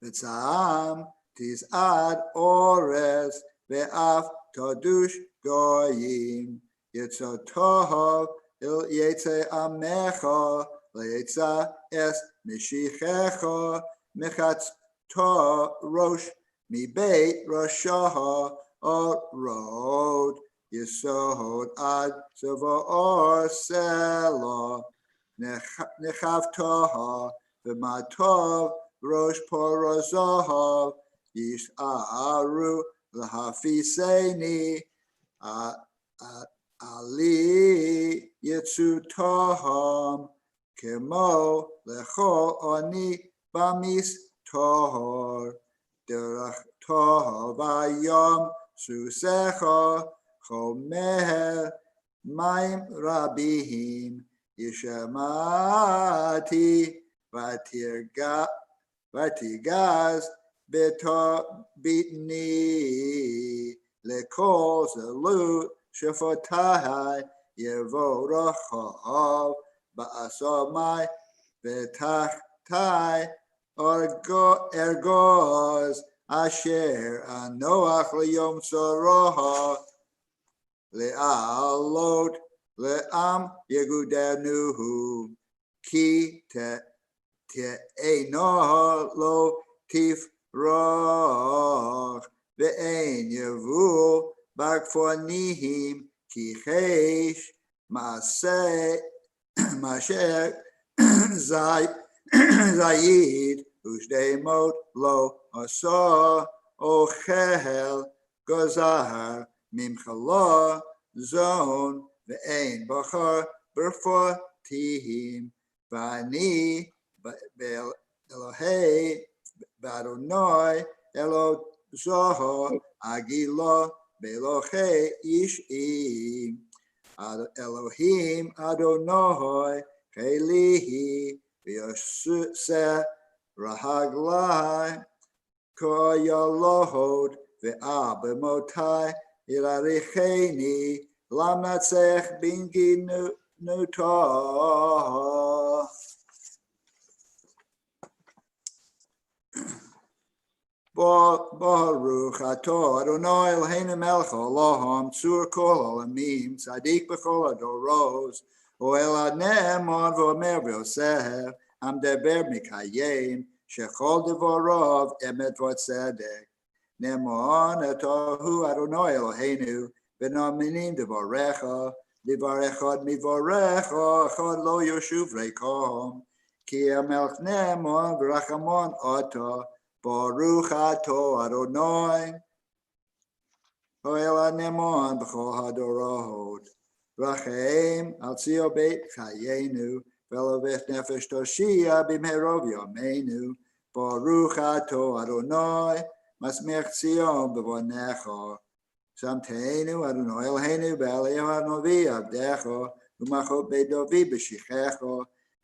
v'tzam tizad ores ve'af todush goyim yetzotohov il yetze amecha le'etza es mishichecha mechatz to rosh Mi beit Rashaha road Yisod ad Zavaor Selah Nechavtoha V'matov Rosh Porozoha Yis'aru L'hafiseni Ali Yitzu Toham Kemo Lecho Oni Bamis Tohor Derach Tohor Vayom Susecho Chomer Maim Rabihim Yishamati Vatigaz Beto Bitni Lekol Zelut Shefotahai Yevorachav Ba'asomai Betachtai Ergoz Asher Anoach Leyom Soroha Le'alot Le'am Yegudanuhu Ki Te'eno Lo Tifroch Ve'en Yevu Bakfonihim Ki Chesh Maseh Masher Zayid Ushdemot Lo Asa Ochel Gozahar Mimchala Zon Ve'en Bachar Berfotihim Vani Elohei Badonoi Elo Zoho Agilo Beloche Ishim Elohim Adonoi Kelihi Vyosuse Rahaglai Koyalohod Ve'abemotai Iraricheni Lamatzech Bingi Nuta. Baruch atah Adonai Eloheinu melech haolam tzur kol haolamim tzadik b'chol hadoros oel hane'eman v'omer v'oseh hamdeber mikayim shechol devorav emet v'tzedek ne'eman atahu Adonai Eloheinu v'naminim devarecha divarechad mivarecha echad lo yoshuv rekom ki hamelech ne'eman v'rachamon atah Baruch atah Adonai Hoel hanemon b'chol hadorot Rachem al tzio beit chayenu Ve'lovech nefesh toshia b'mherov yameinu Baruch atah Adonai Masmech Tzion b'vonecha Samteinu Adonai Eloheinu b'alei hanovi abdecha U'machot beit David b'shichecha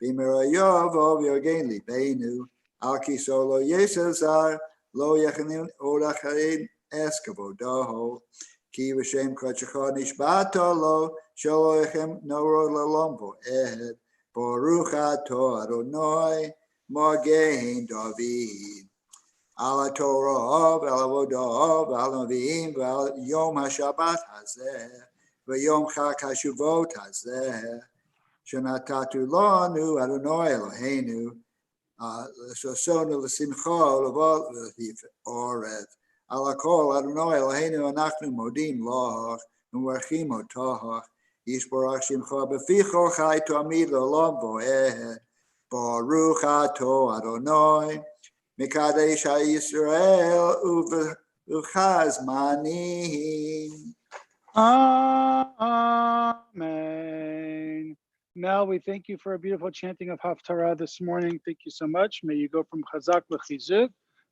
B'meroyo v'yogen libeinu Al kisolo Yesazar lo yachanin orachain eskavodaho ki v'shem kachachad nishbata lo shelo echem noro lalombo ehed Baruch atah Adonai Magen David Al Torah v'al avodah v'al neviim v'al Yom HaShabbat hazeh v'Yom Chag HaShuvot hazeh shenatatu lanu Adonai Eloheinu Sosonu l'simcha l'vol l'oret alakol Adonai Eloheinu anachnu modim lach u'marchim otach yishborach shimcha b'ficho chai tamid l'olam vo'ed Baruch atah Adonai Mikadesh HaYisrael u'chaz manim. Amen. Mel, we thank you for a beautiful chanting of Haftarah this morning. Thank you so much. May you go from Chazak l'chizuk,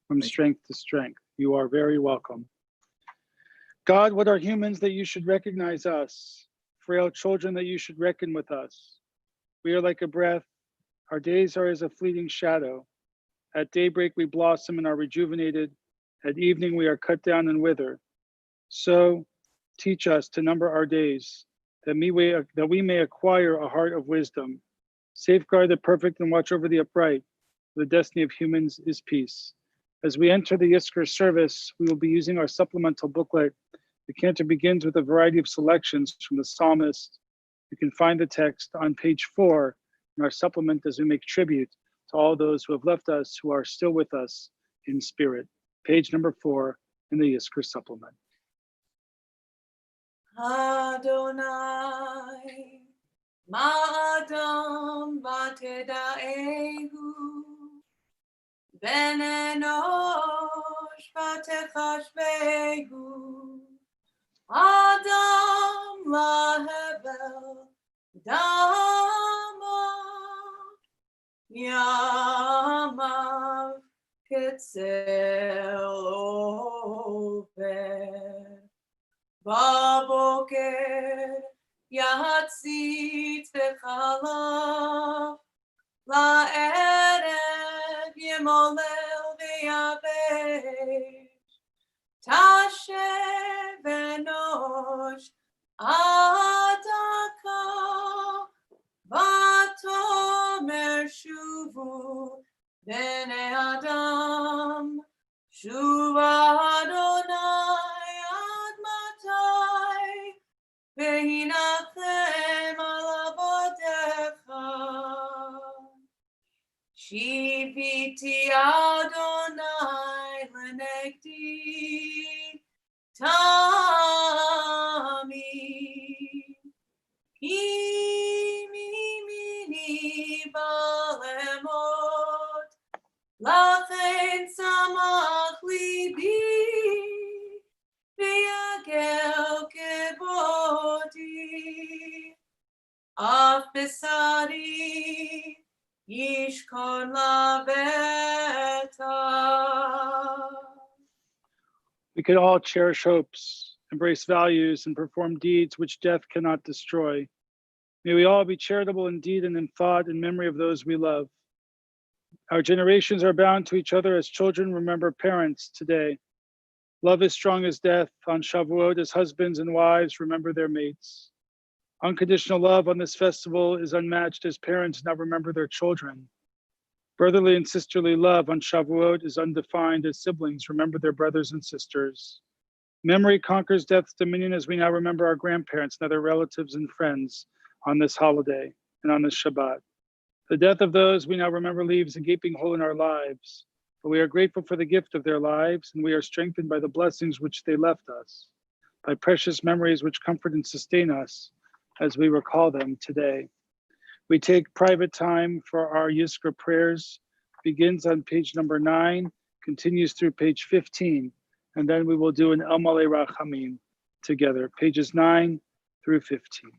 from strength to strength. You are very welcome. God, what are humans that you should recognize us? Frail children that you should reckon with us. We are like a breath. Our days are as a fleeting shadow. At daybreak, we blossom and are rejuvenated. At evening, we are cut down and wither. So teach us to number our days, that we may acquire a heart of wisdom. Safeguard the perfect and watch over the upright. The destiny of humans is peace. As we enter the Yizkor service, we will be using our supplemental booklet. The cantor begins with a variety of selections from the psalmist. You can find the text on page 4 in our supplement as we make tribute to all those who have left us, who are still with us in spirit. Page number 4 in the Yizkor supplement. Adonai, Ma'adam Batedaehu, Ben Enosh Batechashvehu, Adam ימיו כצל עובר. בבוקר יציץ בחלב, לערב ימולל ויבש, תשב אנוש עד דקה, ותאמר שובו בני אדם, שובה אדוני עד מתי, והנחם על עבדיך. שיביתי אדוני לנגדי, תמיד. כי מימיני בלמות, לכן שמח ליבי, ויגל כבודי. אף בשרי ישכון לבטח. We could all cherish hopes, embrace values, and perform deeds which death cannot destroy. May we all be charitable in deed and in thought in memory of those we love. Our generations are bound to each other as children remember parents today. Love is strong as death. On Shavuot, as husbands and wives remember their mates. Unconditional love on this festival is unmatched as parents now remember their children. Brotherly and sisterly love on Shavuot is undefined as siblings remember their brothers and sisters. Memory conquers death's dominion as we now remember our grandparents and other relatives and friends on this holiday and on this Shabbat. The death of those we now remember leaves a gaping hole in our lives, but we are grateful for the gift of their lives, and we are strengthened by the blessings which they left us, by precious memories which comfort and sustain us as we recall them today. We take private time for our Yizkor prayers, begins on page number 9, continues through page 15, and then we will do an El Malei Rachamim together, pages 9 through 15.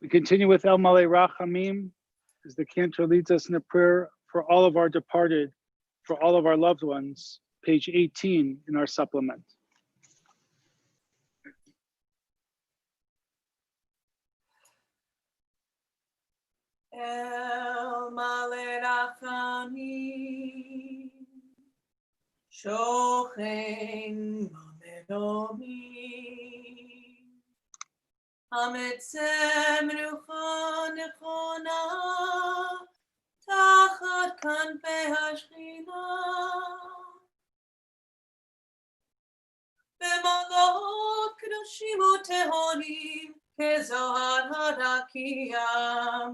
We continue with El Malei Rachamim as the cantor leads us in a prayer for all of our departed, for all of our loved ones, page 18 in our supplement. El male rachamim, shochen b'medomim, hametzem rucha nechona, tachat kanpei hashchina, b'malot kedoshim utehonim, kezohar harakia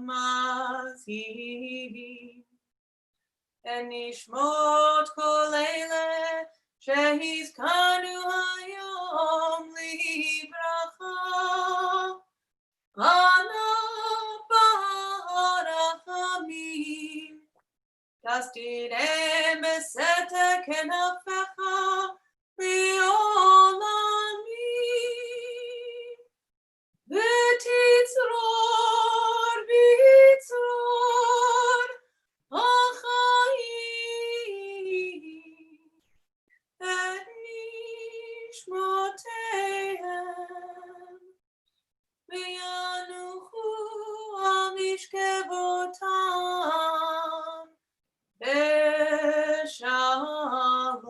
mazhim. ונשמות כל אלה שהזכרנו היום לברכה. אנא ברחמים, תסתירם בסתר כנפיך לעולמים, ותצרור בצרור החיים את נשמותיהם, וינוחו על משכבותם בשלום,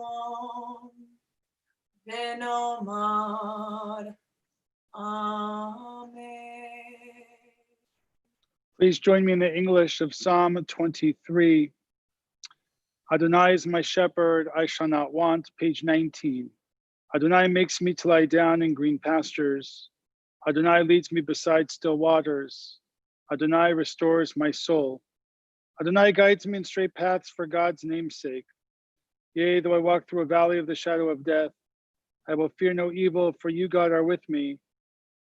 ונאמר Amen. Please join me in the English of Psalm 23. Adonai is my shepherd, I shall not want, page 19. Adonai makes me to lie down in green pastures. Adonai leads me beside still waters. Adonai restores my soul. Adonai guides me in straight paths for God's name's sake. Yea, though I walk through a valley of the shadow of death, I will fear no evil, for you, God, are with me.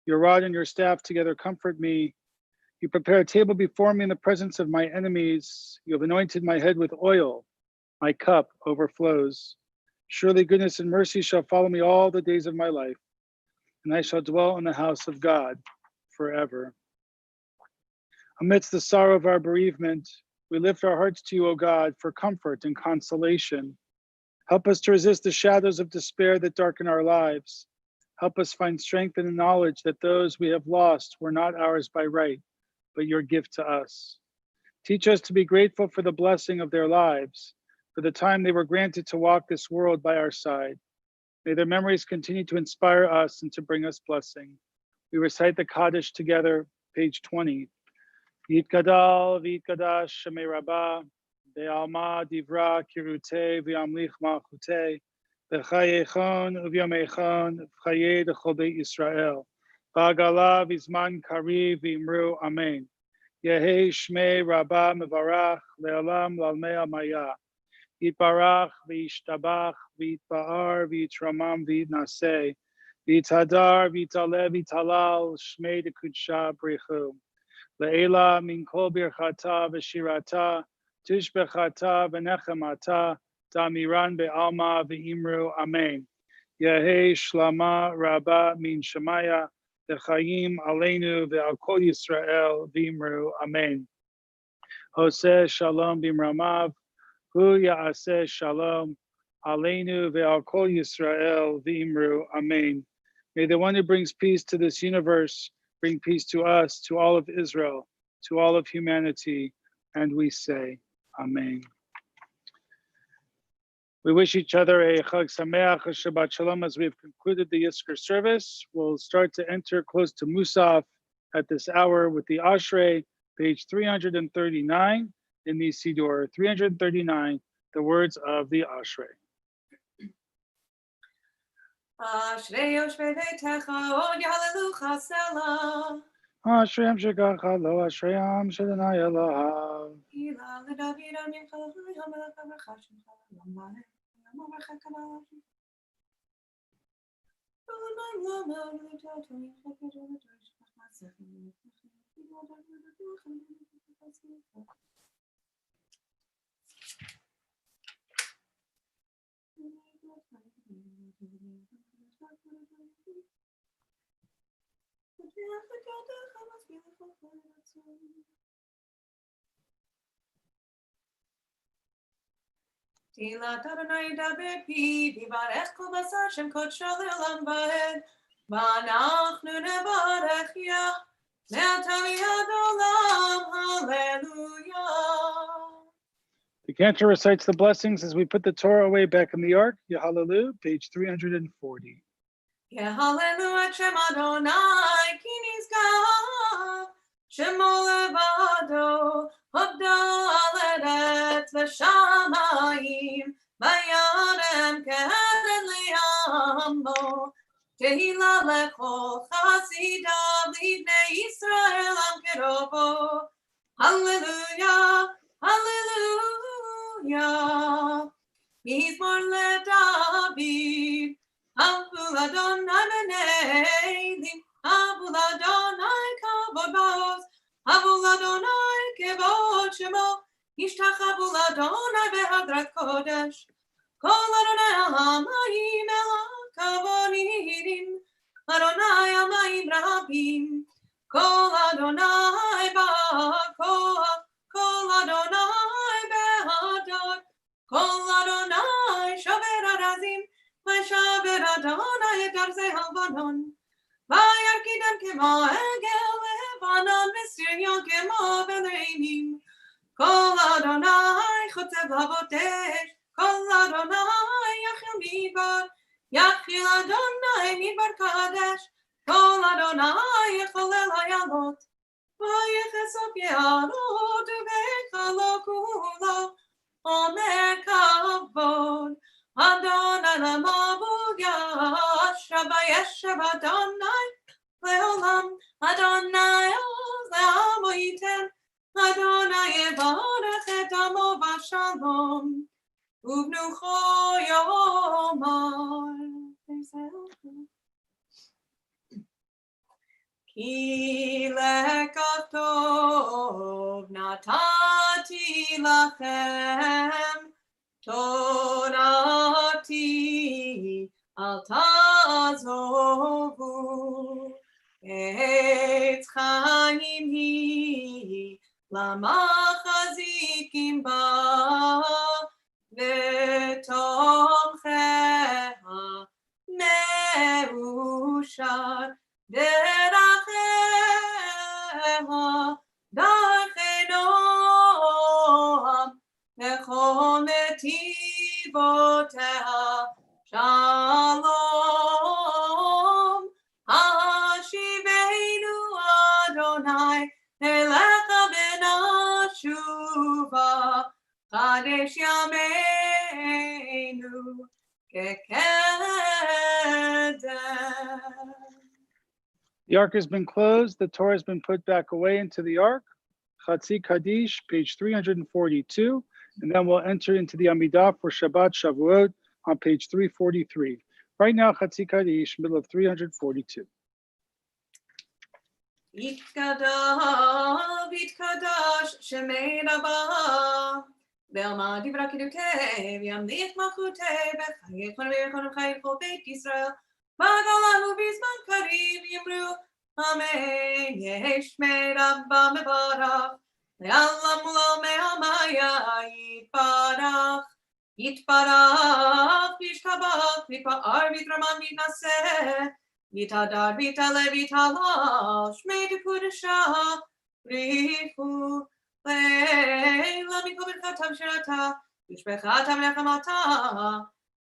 Your rod and your staff together comfort me. You prepare a table before me in the presence of my enemies. You have anointed my head with oil. My cup overflows. Surely goodness and mercy shall follow me all the days of my life, and I shall dwell in the house of God forever. Amidst the sorrow of our bereavement, we lift our hearts to you, O God, for comfort and consolation. Help us to resist the shadows of despair that darken our lives. Help us find strength in the knowledge that those we have lost were not ours by right, but your gift to us. Teach us to be grateful for the blessing of their lives, for the time they were granted to walk this world by our side. May their memories continue to inspire us and to bring us blessing. We recite the Kaddish together, page 20. Yitgadal v'yitgadash Shemei Rabbah, Be'alma divra kirutei v'yamlich malchutei, V'chayechon uvyamechon v'chayei d'chol beit Yisrael, V'agala v'zman kariv v'imru Amen. Yehei Shmei Rabbah mevarach le'olam lalmei amaya. Yitbarach v'yishtabach v'yitba'ar v'yitramam v'yitnaseh, v'yithadar v'yitale v'yitalal Shmei d'kudsha brichu. Le'ela min kol birchata v'shirata, tishbechata v'nechemata, Damiran be'alma v'imru Amen. Yehei shlama rabba min shemaya, v'chayim aleinu ve'al kol Yisrael v'imru Amen. Hoseh shalom b'mramav, hu ya'aseh shalom, aleinu ve'al kol Yisrael v'imru Amen. May the one who brings peace to this universe bring peace to us, to all of Israel, to all of humanity, and we say Amen. We wish each other a Chag Sameach, a Shabbat Shalom as we've concluded the Yizkor service. We'll start to enter close to Musaf at this hour with the Ashrei, page 339 in the Siddur, 339, the words of the Ashrei. Ashrei yoshvei beitecha od yahalelucha selah. Ashrei shekacha lo, Ashrei shadonai Elohav. Ila leDavid amecha hamelech havercha shemcha l'olam hamercha kabbalah. Tilat Adonai daber pi, vivarech kol basar shem kodsho le'olam va'ed, va'anachnu nevarech Yah, Me'atami ad olam, hallelujah. The cantor recites the blessings as we put the Torah away back in the ark. Yahalelu, page 340. Yehalelu et Shem Adonai, ki nizkar, Shemo levado, Havdal eretz v'shamayim, Vayarem keren li'amo, Tehila lechol chasidav libnei Yisrael am kerovo. Hallelujah, hallelujah. Mizmor leDavid, Havul Adonai b'neilim, Havul Adonai kavod ba'oz, Havul Adonai kevod shemo, Yishtachavu Adonai behadrat kodesh, Kol Adonai al-hamayim el ha-kavonidim, Adonai hamayim rabim, Kol Adonai ba'koach, Kol Adonai behadar, Kol Adonai shover arazim, V'shaver Adonai et arzei halvanon, V'yarkidem kemo egel levanon, V'siryon kemo v'leimim, Kol Adonai chotzev lavotesh, Kol Adonai yachil midbar, Yachil Adonai midbar kadesh, Kol Adonai yecholel hayalot, V'yechesop ye'arot u'vechalo kulo, Omer kavod, Adonai lamavu yashav vayeshev Adonai leolam, Adonai oz le'amo yiten, Adonai yevarech et amo v'shalom, uvnucho yomar. Ki lekach tov natati lachem, Torati al tazovu, Eitz chaim hi, lamachazikim ba, V'tomcheha meushar, Deracheha darchei noam, V'chol netivoteha shalom. Hashiveinu Adonai elecha b'nashuva, Chadesh yameinu kekedem. The ark has been closed. The Torah has been put back away into the ark. Chatzi Kaddish, page 342. And then we'll enter into the Amidah for Shabbat Shavuot on page 343. Right now, Chatzi Kaddish, middle of 342. Yitkadash, Yitkadash, Shemei Rabbah, Ve'alma divra kidukei, V'yamlich malchutei, V'chayechon v'yechon v'chayechon Beit Yisrael, V'agalahu b'zman karim yimru, Amen, Yehi Shmei Rabbah mevarach, Le'alam u'lo me'amaya yitbarach, Yitbarach, V'yishtabach, V'yitpa'ar, V'yitraman, V'yitnaseh, Vitadar, vitale, vitala, shmei de kudasha, rifu, leila mikol berkatam shirata, vishbechatam nechamata,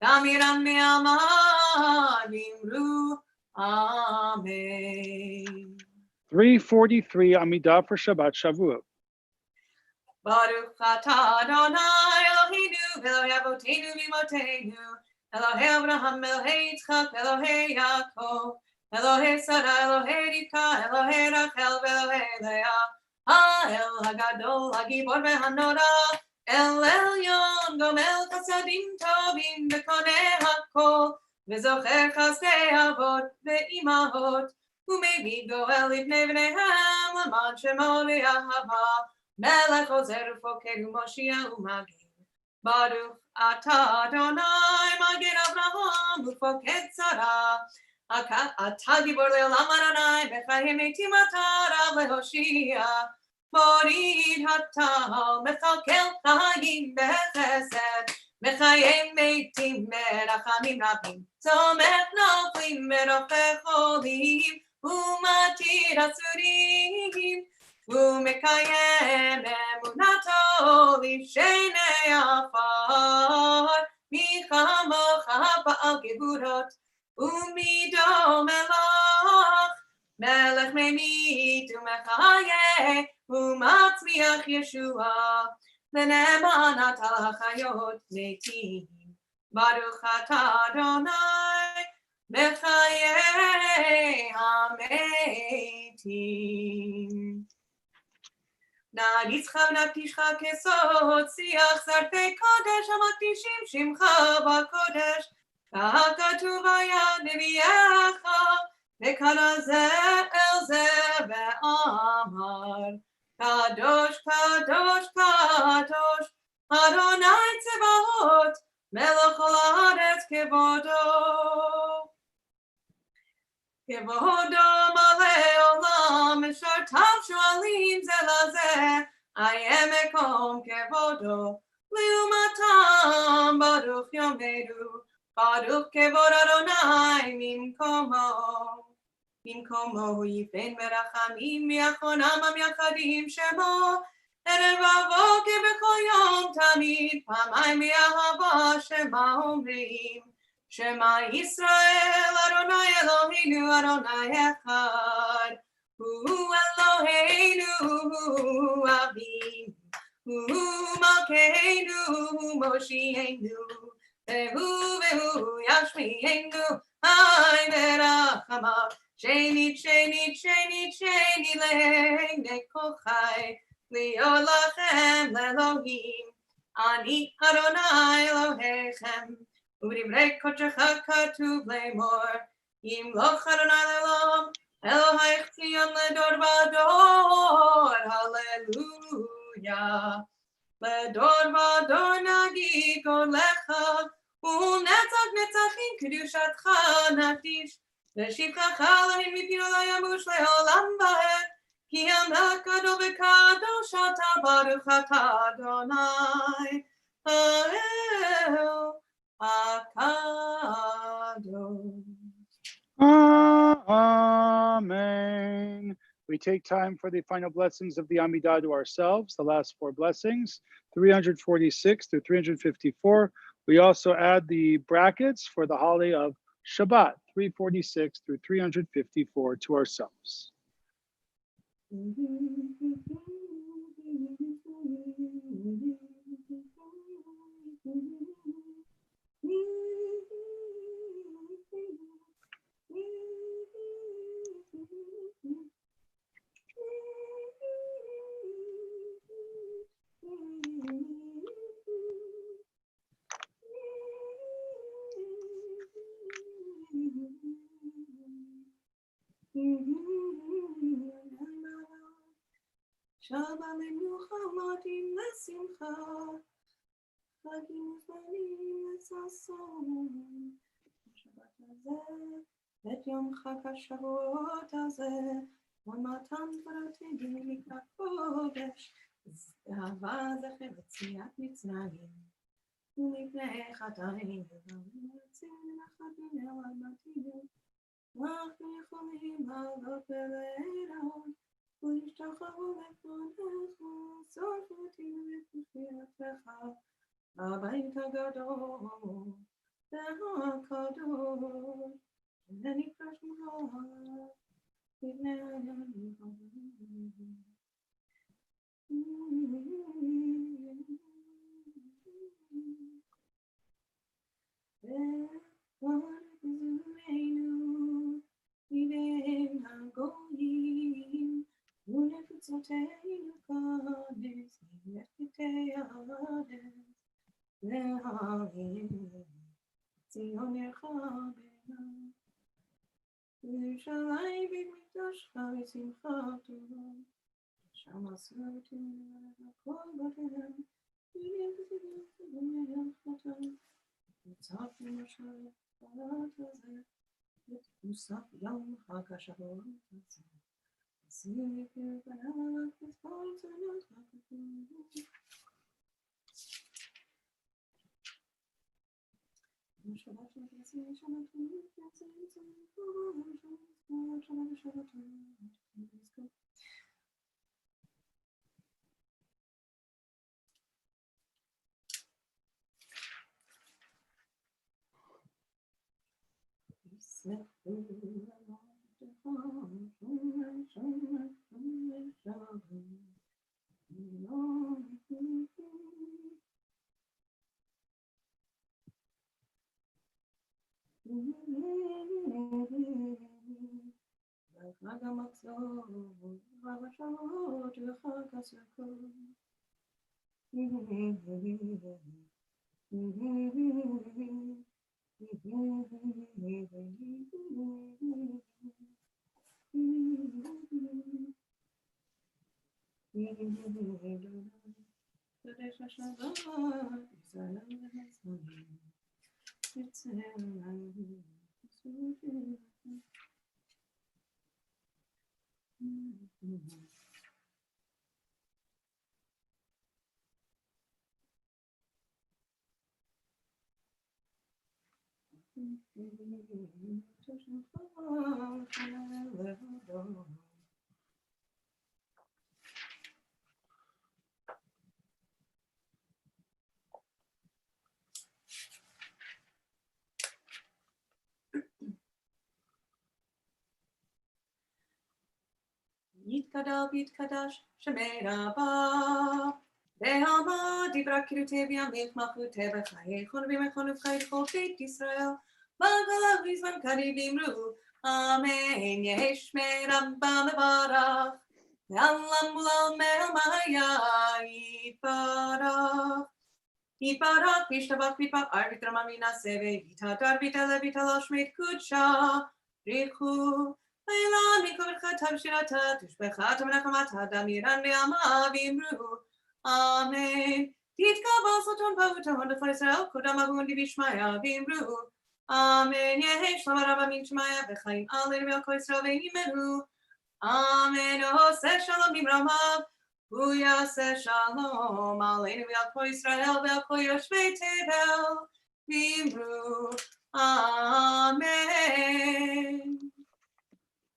damiram me'amar, vimru, amen. 343 Amidah for Shabbat Shavuot. Baruch atah Adonai Eloheinu, Elohei Avotenu v'imotenu, Elohei Abraham, Elohei Yitzchak, Elohei Yaakov, Elohei Sarah, Elohei Rivka, Elohei Rachel, Elohei Leah, Ha'el Hagadol, Hagibor ve'hanora, El Elyon, Gomel Chasadim Tovim, V'koneh Hakol, V'zocher Chasdei Avot ve'imahot, U'mevi Goel Livnei V'neihem, L'man Shemo V'yahava, Melech Ozer U'foker U'Moshiach U'Magin, Baruch atah Adonai Magen Avraham U'foket Sarah, Atah Gibor Le'olam Adonai B'chayim Eitim atah Rav Lehoshia, Morid Hatal Mechalkel Chayim B'chesed, Mechayim Eitim Merachamim Rabim, Tzomech Noflim Merofech Olim, ומתיר אסורים, ומקיים אמונתו לשני עפר, מי כמוך בעל גבורות, ומידו מלך ממית ומחיה, ומצמיח ישועה, ונאמן אתה לחיות מתים. ברוך אתה אדוני, מחיי המתים. נריצך ונקדישך כסוד, שיח שרפי קודש, המקדישים שמך בקודש, כך כתוב ביד נביאך, וקרא זה אל זה ואמר, קדוש קדוש קדוש, אדוני צבאות, מלך כל הארץ כבודו. כבודו מלא עולם, משרתיו שואלים זה לזה, איה מקום כבודו, לעומתם ברוך יאמרו, ברוך כבוד אדוני ממקומו יפן ברחמים, יחונם המייחדים שמו, ערב ובוקר בכל יום תמיד, פעמיים מאהבה שמה אומרים, שמע ישראל אדוני אלוהינו אדוני אחד, הוא אלוהינו הוא אבינו, הוא מלכנו הוא מושיענו, והוא ישמיענו היי ברחמיו, שנית שנית שנית שנית לעיני כל חי, להיות לכם לאלוהים, אני אדוני אלוהיכם, ובדברי קודשך כתוב לאמור, ימלוך אדוני לעולם, אלוהיך ציון לדור ודור, הללויה. לדור ודור נגיד קולך, ולנצח נצחים קדושתך נקדיש, ושבחך אלוהים מפינו לא ימוש לעולם ועד, כי המלך גדול וקדוש אתה, ברוך אתה אדוני האל הקדוש. Amen. We take time for the final blessings of the Amidah to ourselves, the last four blessings, 346 through 354. We also add the brackets for the holiday of Shabbat, 346 through 354 to ourselves. שבת למנוחה מתאים לשמחה, חגים וזמנים לששון. השבת הזה, את יום חג השבועות הזה, ומתן תורתנו לקראת קודש, אהבה זכר יציאת מצרים, ומפני חטאים ומרצים נחת ממנו עד מתינו, אנחנו יכולים לעלות ולראות, ולהשתחוות לפניך, שורף אותנו בתפארתך, הבית הגדול והקדוש, ונקרא שמך לפני העמים הבאים. ונפזורנו מבין הגויים, ונפוצותינו קודש, נפתי הארץ, והעלים ציון ירחבנה. ירושלים בית מקדשך ושמחה טובה, שם עשו אותנו הכל בתיהם, ונפזורנו חתם. וצפנו משל פרת הזה, ותמוסף יום חג השבועות הזה. עשינו יקר בנק וספר צנות הכתוב. שבת שבת עשינו שבת שבת Yitkadal Yitkadash Shemerabah Behama Dibra Kirute Biamich Machute Bechaye Chonvim Echonu Chayit Chol Beit Yisrael Magala Vizman Kari Vimru Amen Yehesh Merabah Mebarach Me'alam Ulal Me'amaya Yibarach Yibarach Vishtabach Vipach Arbitra Mamina Seve Yitadar Vitala Vitala Shmeit Kudsha Richu Leila Mikor Chatam Shirata Tushbechatam Nachamata Damiran Be'ama Vimru Amen Titka Basoton Pavuta Honda Israel Kodamahundi Vishmaya Vimru Amen Yehesh Lamaraba Minchmaya Bechaim Alin Velko Israel Ve'imenu Amen Ose Shalom Bimramav Uyase Shalom Aleinu Velko Israel Velko Yoshvei Tebel Vimru Amen.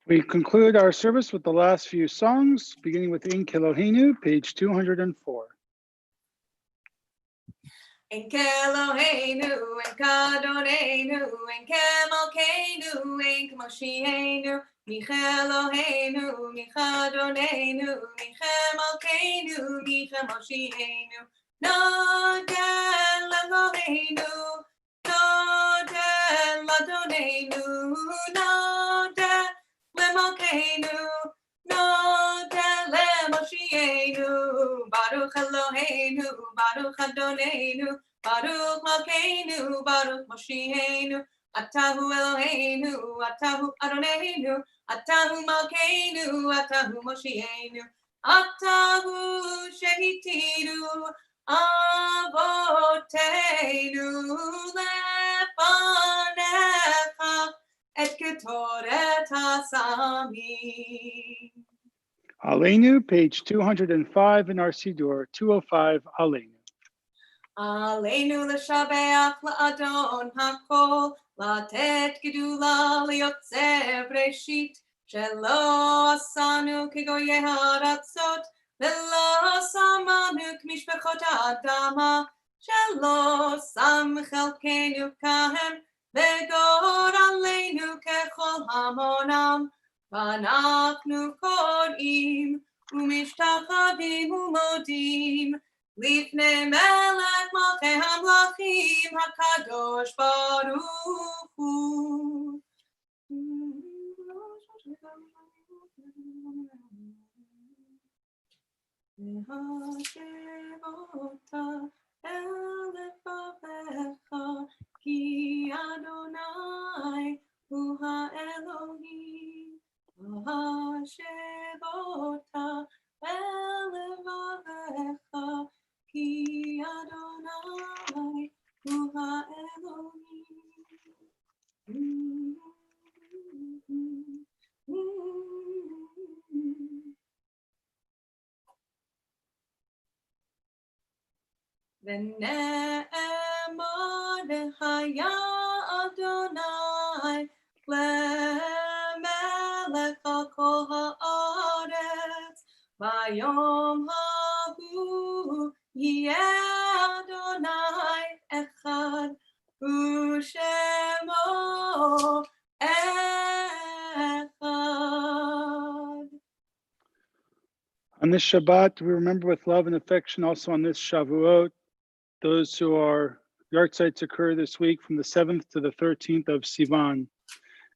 We conclude our service with the last few songs, beginning with In Kelohenu, page 204. En Kelohenu, en Kadonenu, en Kemalkenu, en Kemoshienu, Michelohenu, Michadonenu, Michemalkenu, Michemoshienu, Nodel Elohenu, Nodel Adonenu, Nodel Lemalkenu, Nodel Lemoshienu, Baruch Eloheinu, Baruch Adonenu, Baruch Malkeinu, Baruch Moshienu, Atahu Eloheinu, Atahu Adonenu, Atahu Malkeinu, Atahu Moshienu, Atahu Shehitiru, Avotenu, Lefanecha, Et Ketoret Hasamim. Aleinu, page 205 in our Siddur, 205, Aleinu. Aleinu l'shabeach la'adon hakol, latet gedula liotzev reshit, shelo asanu kegoye haratzot, velo samanu k'mishpechot ha'adama, shelo sam chelkenu kahem, vegor aleinu kechol hamonam, v'anachnu korim, u'mishtachavim u'modim, Lifnei melech malchei hamlachim hakadosh baruch hu. V'hashevota el lefavecha ki Adonai hu ha'Elohim. V'hashevota el lefavecha Ki Adonai hu ha'Elohim. V'ne'emar haya Adonai le'melech al Bayom hahu yeh Adonai echad u'shemo echad. On this Shabbat, we remember with love and affection. Also on this Shavuot, those who are yahrzeits occur this week from the 7th to the 13th of Sivan.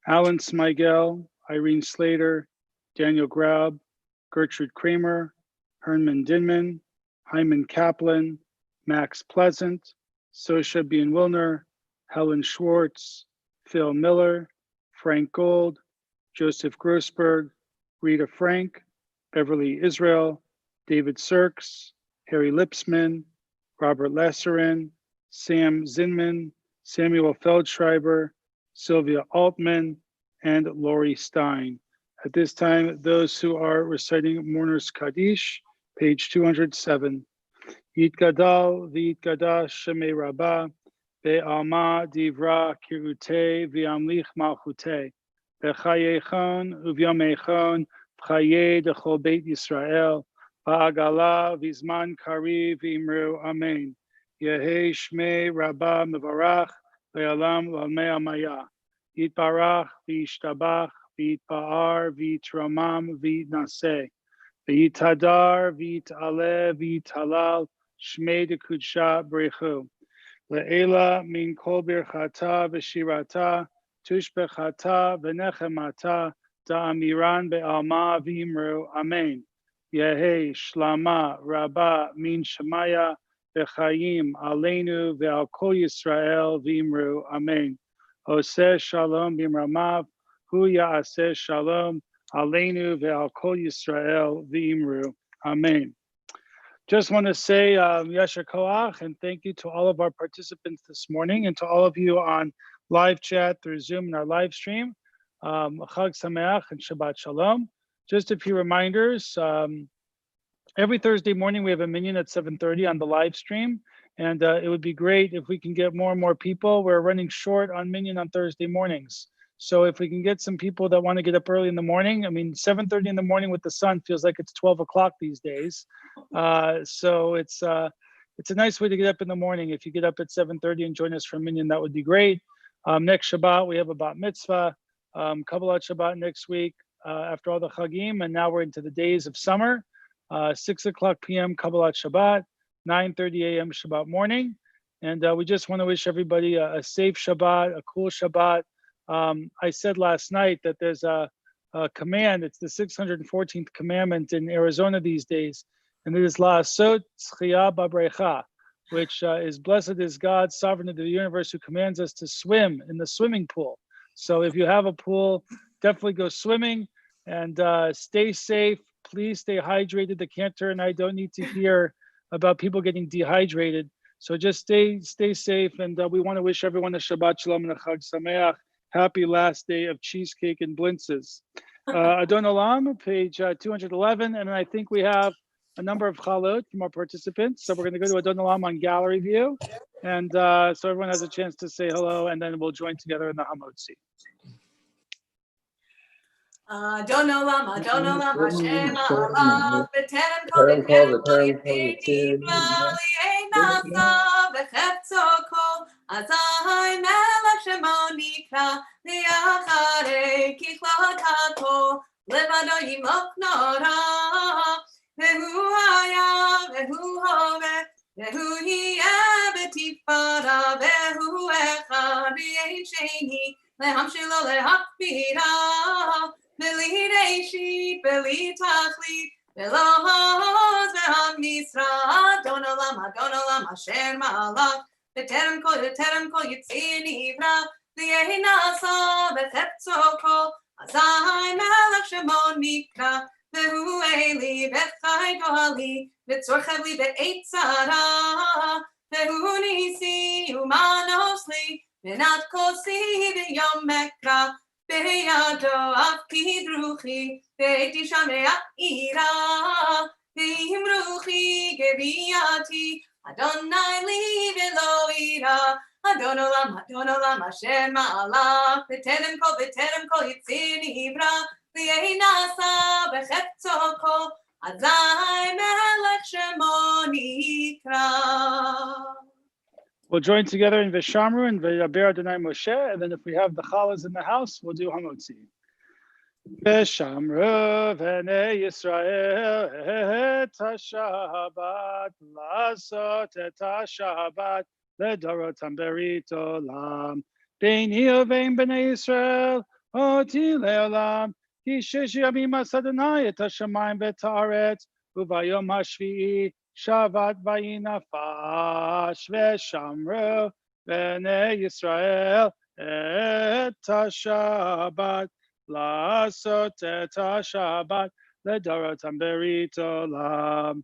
Alan Smigel, Irene Slater, Daniel Graub, Gertrude Kramer, Herman Dinman, Hyman Kaplan, Max Pleasant, Sosha Bien-Wilner, Helen Schwartz, Phil Miller, Frank Gold, Joseph Grossberg, Rita Frank, Beverly Israel, David Sirks, Harry Lipsman, Robert Lesserin, Sam Zinman, Samuel Feldschreiber, Sylvia Altman, and Lori Stein. At this time, those who are reciting Mourner's Kaddish, page 207. Yitgadal v'yitgadash shemei Rabbah, ve'alma divra kirute v'yamlich malchute, v'chayechon uvyamechon v'chaye dechol beit Yisrael, v'agala v'zman kariv v'imru amen. Yehei shmei Rabbah mevarach ve'alam l'almei amaya. Yitbarach v'yishtabach v'yitpa'ar v'yitramam v'yitnaseh. V'yitadar v'yit'aleh v'yithalal shmei dekudsha b'rechu. Le'ela min kol birchata v'shirata tushbechata v'nechemata da'amiran be'alma v'imru amen. Yehei shlama rabba min shemaya v'chayim aleinu ve'al kol Yisrael v'imru amen. Oseh shalom b'imramav hu ya'aseh shalom Aleinu ve'al kol Yisrael v'imru. Amen. Just want to say Yasher Koach and thank you to all of our participants this morning and to all of you on live chat through Zoom and our live stream. Chag Sameach and Shabbat Shalom. Just a few reminders. Every Thursday morning we have a minyan at 7:30 on the live stream. And it would be great if we can get more and more people. We're running short on minyan on Thursday mornings. So if we can get some people that want to get up early in the morning, I mean, 7:30 in the morning with the sun feels like it's 12 o'clock these days. So it's a nice way to get up in the morning. If you get up at 7:30 and join us for minyan, that would be great. Next Shabbat, we have a bat mitzvah, Kabbalat Shabbat next week after all the Chagim. And now we're into the days of summer, 6 o'clock p.m. Kabbalat Shabbat, 9:30 a.m. Shabbat morning. And we just want to wish everybody a safe Shabbat, a cool Shabbat. I said last night that there's a command, it's the 614th commandment in Arizona these days, and it is La'asot Tzchiyah B'Brecha, which is blessed is God, sovereign of the universe, who commands us to swim in the swimming pool. So if you have a pool, definitely go swimming and stay safe. Please stay hydrated. The cantor and I don't need to hear about people getting dehydrated. So just stay safe, and we want to wish everyone a Shabbat Shalom and a Chag Sameach. Happy last day of cheesecake and blintzes. Adon Olam, page 211, and I think we have a number of chalot from our participants. So we're going to go to Adon Olam on gallery view, and so everyone has a chance to say hello, and then we'll join together in the Hamotzi. Adon Olam, Hashem alav, b'terem kol yitzir nivali einasa, v'cheptzo kol azai melech shemo nikra, li'acharei kichlatato, levado yimok nora, vehu haya, vehu hove, vehu yeh b'tifara, vehu echad v'yein sheni, lehamshilo lehakbira, Beli reishi, beli tachli, belohos ve'am misra, Adon Olam, Asher ma'alav, b'terem kol yitzir nivra, li'ehi nasa, b'cheptzo kol, azai melech shemo nikra, vehu eli, v'chai goali, v'tzorchev li be'eit tzara, vehu nisi, umanos li, v'nat kosi v'yom mekra, Beyado afkidruchi, beiti shamei ira, beimruchi geviati, Adonai li velo ira, Adon Olam, Hashem ma'alav, b'terem kol yitzir nivra, li'ehi nasa, b'cheptzo kol, Azai melech shemo nikra. We'll join together in Vishamru and V'yaber Adonai Moshe, and then if we have the challahs in the house, we'll do Hamotzi. Vishamru v'nei Yisrael et ha-Shabbat lasot et ha-Shabbat ledorotam berit olam beini uvein b'nei Yisrael oti le'olam ki shesh yamim asad Adonai et ha-shamayim v'et haaretz uvayom hashvi'i Shabbat vayinafash v'shamru v'nei Yisrael et ha-Shabbat Lasot et ha-Shabbat ledorotam berit olam.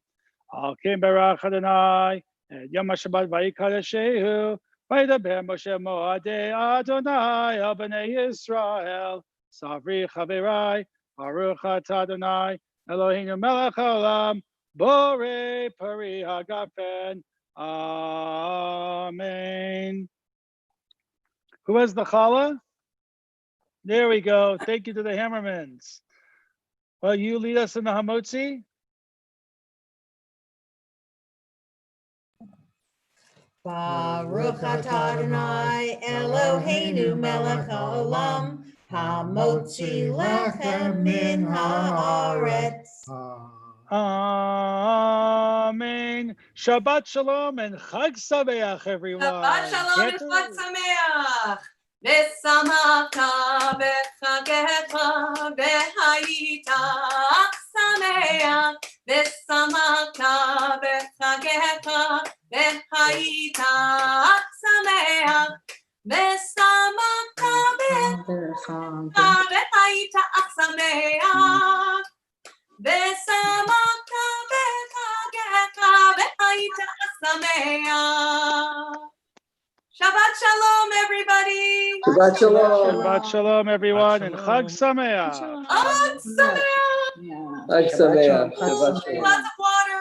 Al ken barach Adonai et Yom HaShabbat vayikadeshehu vaydaber Moshe moadei Adonai al bnei Yisrael savri chaverai baruch atah Adonai Eloheinu melech haolam borei pari hagafen. Amen. Who has the challah? There we go. Thank you to the Hammermans. Well, you lead us in the Hamotzi. Baruch atah Adonai Eloheinu melech haolam hamotzi lechem min haaretz. Amen. Shabbat shalom and Chag Sameach, everyone. Shabbat shalom and Chag Sameach. V'samachta v'chagecha v'hayita sameach. V'samachta v'chagecha v'hayita sameach. V'samachta v'chagecha v'hayita sameach. V'samachta v'chagecha v'hayita sameach. Shabbat shalom, everybody. Shabbat shalom. Shabbat shalom, everyone, and Chag Sameach. Chag Sameach. Chag Sameach. Lots of water.